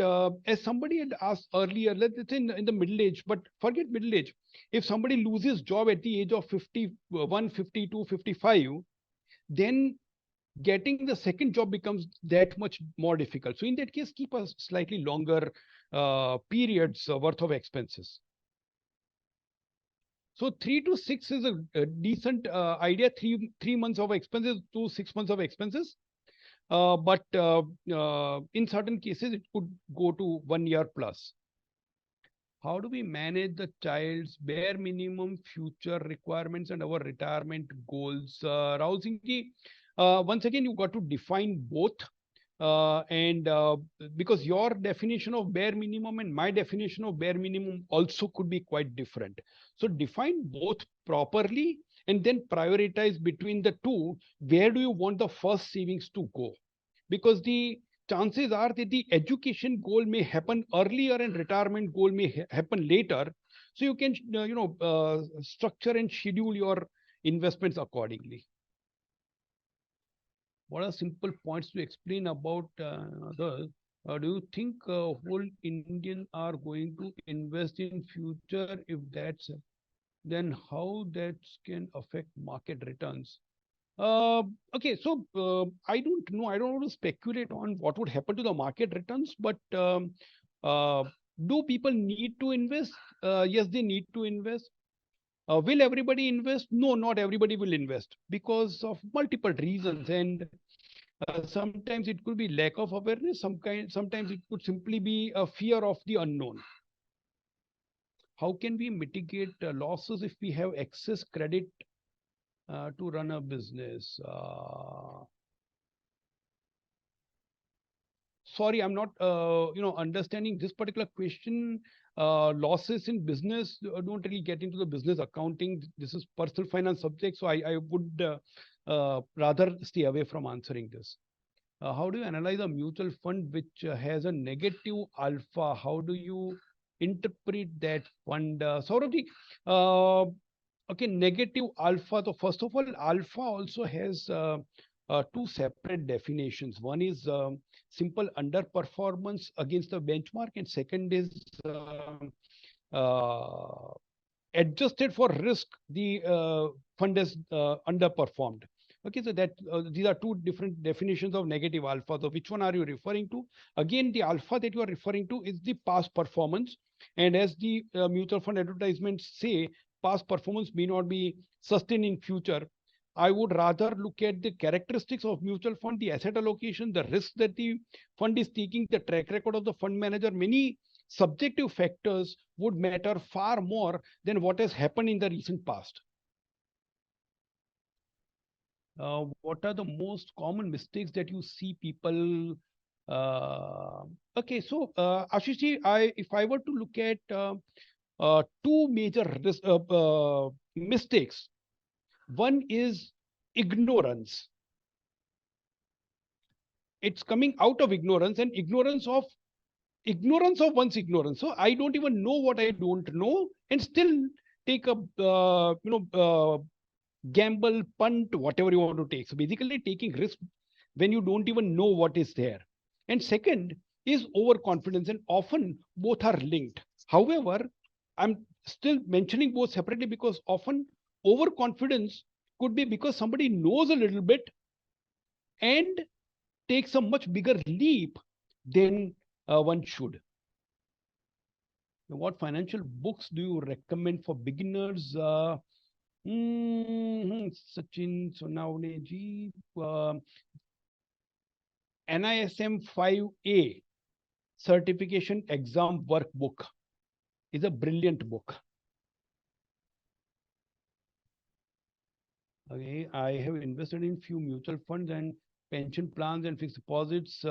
as somebody had asked earlier, let's say in the middle age, but forget middle age. If somebody loses job at the age of 51, 52, 55, then getting the second job becomes that much more difficult. So in that case, keep a slightly longer periods worth of expenses. So 3 to 6 is a decent idea. Three months of expenses to 6 months of expenses. But in certain cases, it could go to 1 year plus. How do we manage the child's bare minimum future requirements and our retirement goals? Rahul Singh ji, once again, you got to define both. And because your definition of bare minimum and my definition of bare minimum also could be quite different. So define both properly and then prioritize between the two. Where do you want the first savings to go? Because the chances are that the education goal may happen earlier and retirement goal may happen later. So you can structure and schedule your investments accordingly. What are simple points to explain about others? Do you think whole Indian are going to invest in future? If that's, then how that can affect market returns? Okay, so I don't know. I don't want to speculate on what would happen to the market returns, but uh, do people need to invest? Yes, they need to invest. Will everybody invest? No, not everybody will invest because of multiple reasons. And Sometimes it could be lack of awareness. Sometimes it could simply be a fear of the unknown. How can we mitigate losses if we have excess credit to run a business? Sorry, I'm not understanding this particular question. Losses in business don't really get into the business accounting. This is personal finance subject, so I would rather stay away from answering this. How do you analyze a mutual fund which has a negative alpha? How do you interpret that fund? Saurabh, okay, negative alpha. So first of all, alpha also has two separate definitions. One is simple underperformance against the benchmark, and second is uh, adjusted for risk, the fund is underperformed. Okay, so that these are two different definitions of negative alpha. So which one are you referring to? Again, the alpha that you are referring to is the past performance, and as the mutual fund advertisements say, past performance may not be sustained in future. I would rather look at the characteristics of mutual fund, the asset allocation, the risk that the fund is taking, the track record of the fund manager. Many subjective factors would matter far more than what has happened in the recent past. What are the most common mistakes that you see people? Uh, okay, so Ashish, if I were to look at two major mistakes, one is ignorance. It's coming out of ignorance, and ignorance of one's ignorance. So I don't even know what I don't know, and still take a gamble, punt, whatever you want to take. So basically, taking risk when you don't even know what is there. And second is overconfidence, and often both are linked. However, I'm still mentioning both separately because often overconfidence could be because somebody knows a little bit and takes a much bigger leap than one should. What financial books do you recommend for beginners? Sachin Sonawne ji, NISM 5A certification exam workbook is a brilliant book. Okay, I have invested in few mutual funds and pension plans and fixed deposits.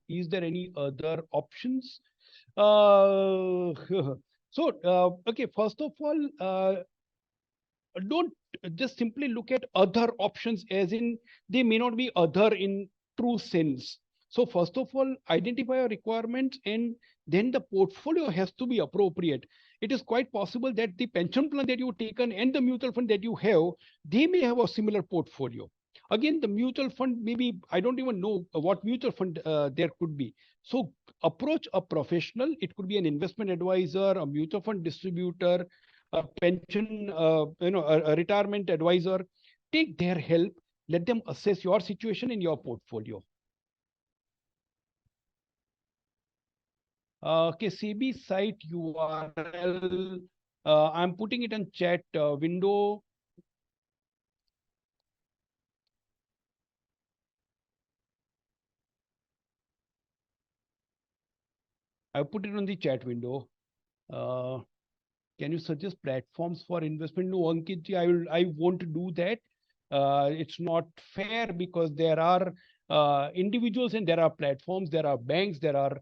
Is there any other options? Uh, okay, first of all, don't just simply look at other options as in they may not be other in true sense. So first of all, identify your requirements, and then the portfolio has to be appropriate. It is quite possible that the pension plan that you've taken and the mutual fund that you have, they may have a similar portfolio. Again, the mutual fund, maybe I don't even know what mutual fund there could be. So approach a professional. It could be an investment advisor, a mutual fund distributor, a pension, a retirement advisor. Take their help. Let them assess your situation in your portfolio. Okay, CB site URL. I'm putting it in chat window. I put it on the chat window. Uh, can you suggest platforms for investment? No, Ankit ji, I won't do that. It's not fair because there are individuals and there are platforms, there are banks, there are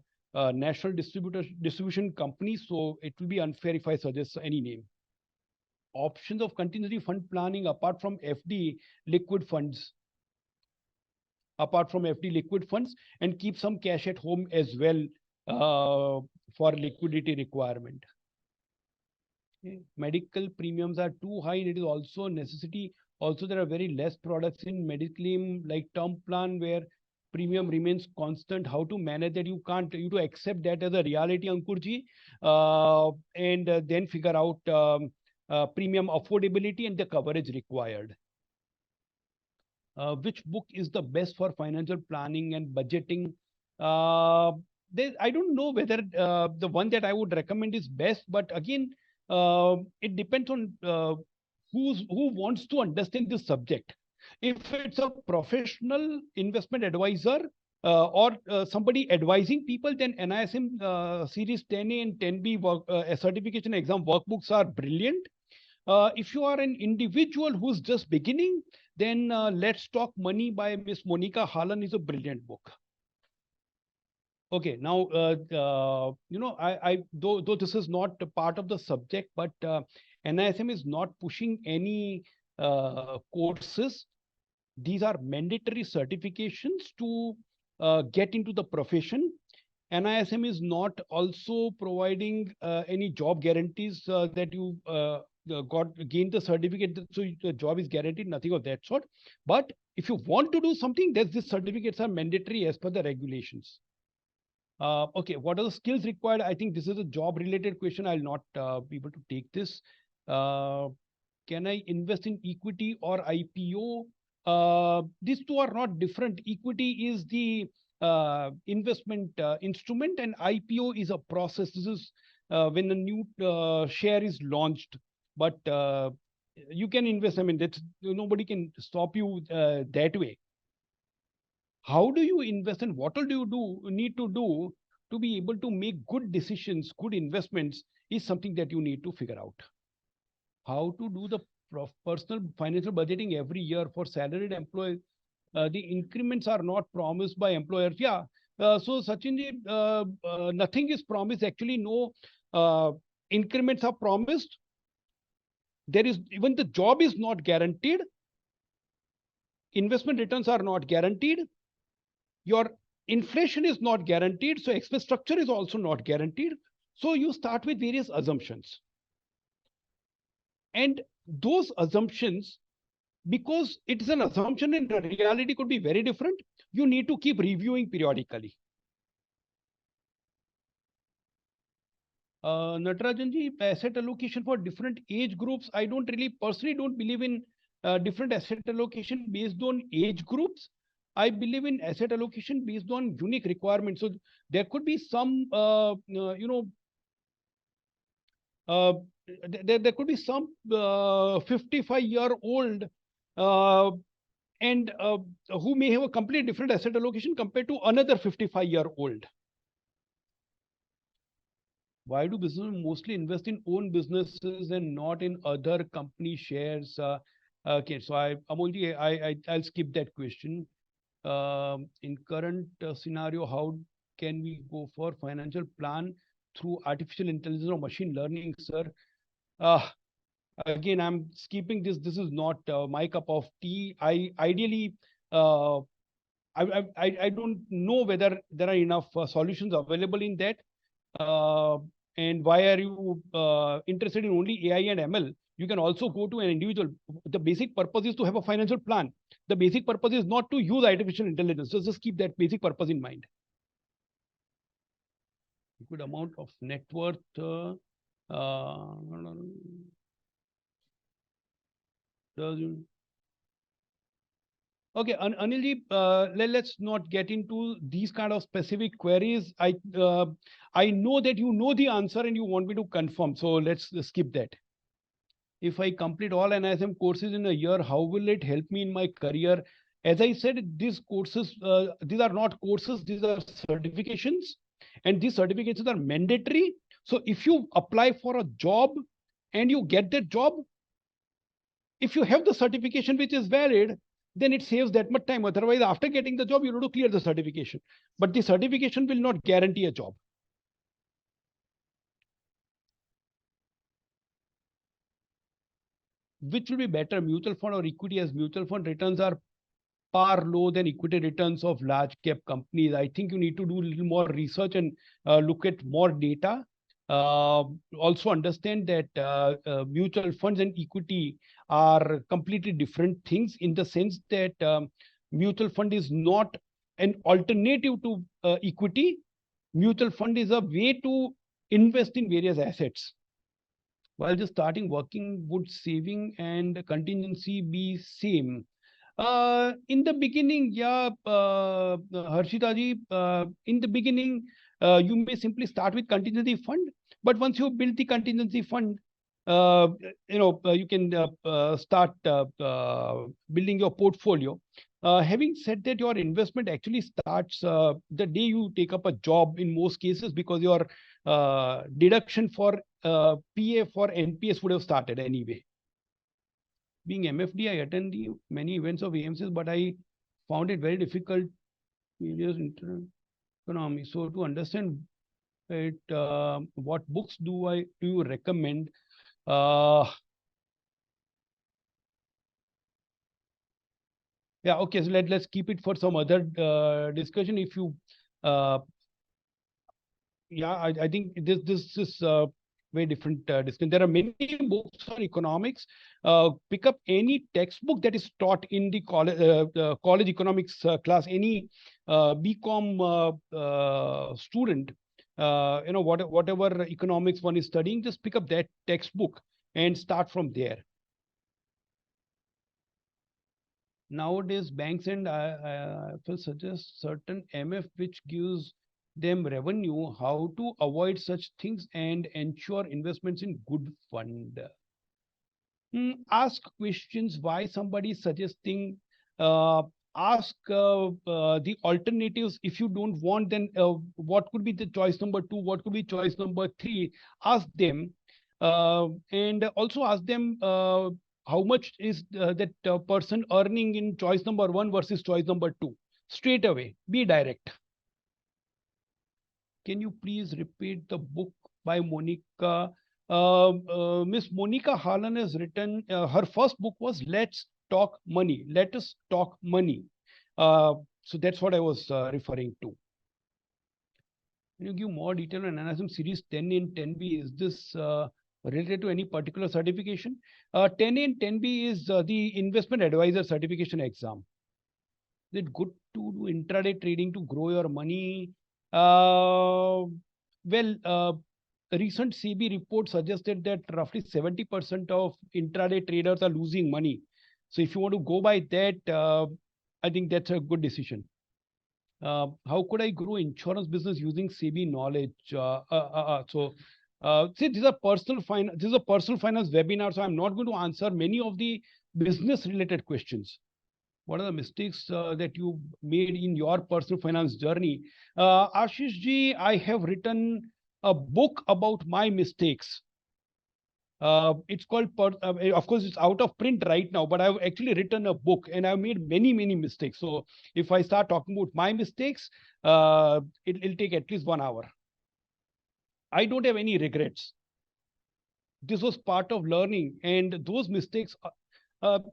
national distribution companies. So it will be unfair if I suggest any name. Options of contingency fund planning apart from FD liquid funds. Apart from FD liquid funds, and keep some cash at home as well for liquidity requirement. Medical premiums are too high, and it is also a necessity. Also, there are very less products in mediclaim like term plan where premium remains constant. How to manage that? You can't, you to accept that as a reality, Ankurji, and then figure out premium affordability and the coverage required. Which book is the best for financial planning and budgeting? Uh, I don't know whether the one that I would recommend is best, but again, it depends on who wants to understand this subject. If it's a professional investment advisor or somebody advising people, then NISM Series 10A and 10B certification exam workbooks are brilliant. If you are an individual who's just beginning, then Let's Talk Money by Miss Monica Harlan is a brilliant book. Okay, now, though this is not a part of the subject, but NISM is not pushing any courses. These are mandatory certifications to get into the profession. NISM is not also providing any job guarantees that you gained the certificate, so the job is guaranteed, nothing of that sort. But if you want to do something, these certificates are mandatory as per the regulations. Okay, what are the skills required? I think this is a job related question. I'll not be able to take this. Uh, can I invest in equity or IPO? These two are not different. Equity is the investment instrument, and IPO is a process. This is when a new share is launched. But you can invest. I mean, that's, nobody can stop you that way. How do you invest, and what do you need to do to be able to make good decisions, good investments, is something that you need to figure out. How to do the personal financial budgeting every year for salaried employees. The increments are not promised by employers. Yeah. So Sachinji, nothing is promised. Actually, no increments are promised. There is, even the job is not guaranteed. Investment returns are not guaranteed. Your inflation is not guaranteed, so expense structure is also not guaranteed. So you start with various assumptions, and those assumptions, because it is an assumption and the reality could be very different, you need to keep reviewing periodically. Natarajanji, asset allocation for different age groups, I don't really personally don't believe in different asset allocation based on age groups. I believe in asset allocation based on unique requirements. So there could be some, uh, there could be some 55-year-old and who may have a completely different asset allocation compared to another 55-year-old. Why do businesses mostly invest in own businesses and not in other company shares? Okay, so Amolji, I'll skip that question. In current scenario, how can we go for financial plan through artificial intelligence or machine learning, sir? Again, I'm skipping this. This is not my cup of tea. I ideally, uh, I don't know whether there are enough solutions available in that. Uh, and why are you interested in only AI and ML? You can also go to an individual. The basic purpose is to have a financial plan. The basic purpose is not to use artificial intelligence. So just keep that basic purpose in mind. Good amount of net worth. Okay, Anilji, let's not get into these kind of specific queries. I know that you know the answer and you want me to confirm. So let's skip that. If I complete all NISM courses in a year, how will it help me in my career? As I said, these courses, these are not courses, these are certifications, and these certifications are mandatory. So if you apply for a job and you get that job, if you have the certification which is valid, then it saves that much time. Otherwise, after getting the job, you have to clear the certification. But the certification will not guarantee a job. Which will be better, mutual fund or equity? As mutual fund returns are far low than equity returns of large cap companies. I think you need to do a little more research and look at more data. Also understand that mutual funds and equity are completely different things, in the sense that mutual fund is not an alternative to equity. Mutual fund is a way to invest in various assets. While just starting working, would saving and contingency be same? In the beginning, yeah, Harshita ji, in the beginning, you may simply start with contingency fund, but once you build the contingency fund, uh, you can start building your portfolio. Having said that, your investment actually starts the day you take up a job in most cases, because your deduction for PF or NPS would have started anyway. Being MFD, I attend the many events of AMCs, but I found it very difficult. Economy. So to understand it, what books do you recommend? Uh, yeah, okay. So let's keep it for some other discussion. If you uh, yeah, I think this is very different discussion. There are many books on economics. Pick up any textbook that is taught in the college economics class. Any BCom student, whatever economics one is studying, just pick up that textbook and start from there. Nowadays, banks and I will suggest certain MF which gives them revenue, how to avoid such things and ensure investments in good fund. Ask questions why somebody is suggesting. Uh, Ask the alternatives. If you don't want, then what could be the choice number two? What could be choice number three? Ask them, and also ask them how much is that person earning in choice number one versus choice number two. Straight away, be direct. Can you please repeat the book by Monica? Miss Monica Harlan has written, her first book was Let's Talk Money. Let us talk money. So that's what I was referring to. Can you give more detail on NISM series 10A and 10B? Is this related to any particular certification? 10A and 10B is the investment advisor certification exam. Is it good to do intraday trading to grow your money? A recent CB report suggested that roughly 70% of intraday traders are losing money. So if you want to go by that, I think that's a good decision. How could I grow insurance business using CB knowledge? See, this is a personal finance webinar, so I'm not going to answer many of the business related questions. What are the mistakes that you made in your personal finance journey? Ashish ji, I have written a book about my mistakes. It's called, of course, it's out of print right now, but I've actually written a book and I've made many, many mistakes. So if I start talking about my mistakes, it'll take at least 1 hour. I don't have any regrets. This was part of learning, and those mistakes,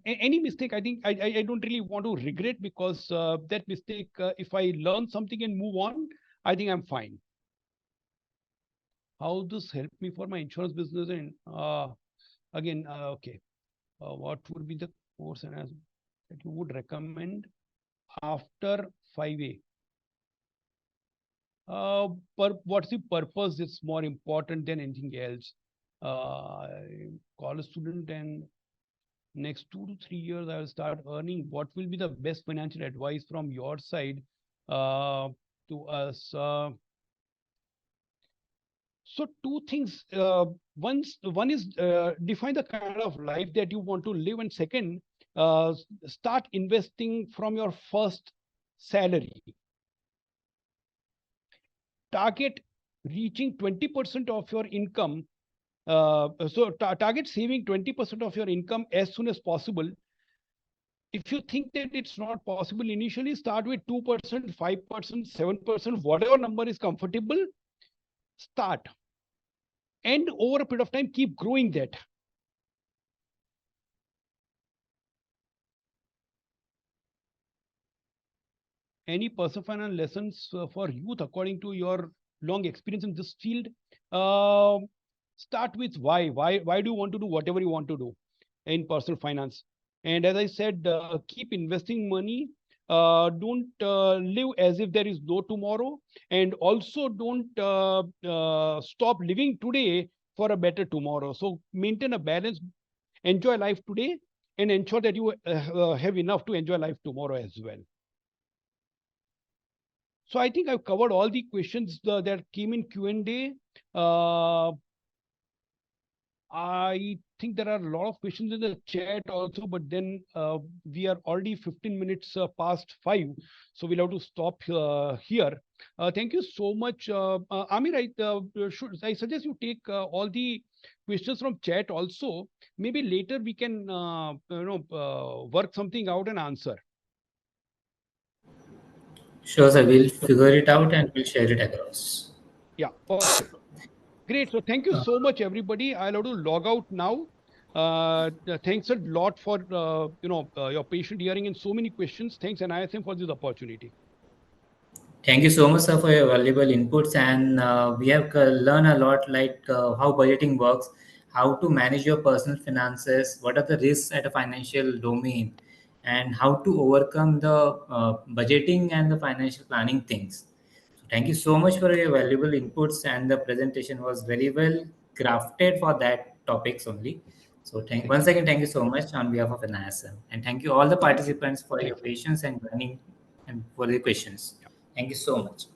any mistake, I think I don't really want to regret, because that mistake, if I learn something and move on, I think I'm fine. How this helped me for my insurance business? And again, okay, what would be the course and as that you would recommend after 5A? What's the purpose? It's more important than anything else. Uh, College student, and next 2 to 3 years I will start earning. What will be the best financial advice from your side to us? So two things. One is define the kind of life that you want to live, and second, start investing from your first salary. Target reaching 20% of your income. Target saving 20% of your income as soon as possible. If you think that it's not possible initially, start with 2%, 5%, 7%, whatever number is comfortable, start. And over a period of time, keep growing that. Any personal finance lessons for youth according to your long experience in this field? Uh, Start with why. Why do you want to do whatever you want to do in personal finance? And as I said, keep investing money. Don't live as if there is no tomorrow, and also don't stop living today for a better tomorrow. So maintain a balance, enjoy life today, and ensure that you have enough to enjoy life tomorrow as well. So I think I've covered all the questions that came in Q&A. I think there are a lot of questions in the chat also, but then we are already 15 minutes past 5, so we'll have to stop here. Thank you so much, Amir. I suggest you take all the questions from chat also. Maybe later we can work something out and answer. Sure, sir. We'll figure it out and we'll share it across. Yeah, perfect. Great. So thank you so much, everybody. I'll have to log out now. Thanks a lot for your patient hearing and so many questions. Thanks NISM for this opportunity. Thank you so much, sir, for your valuable inputs. And we have learned a lot, like how budgeting works, how to manage your personal finances, what are the risks at a financial domain, and how to overcome the budgeting and the financial planning things. So thank you so much for your valuable inputs, and the presentation was very well crafted for that topics only. So Thank once you. again, thank you so much on behalf of NISM, and thank you all the Thank you. participants for your Thanks. patience and learning and for the questions. Thank you so much.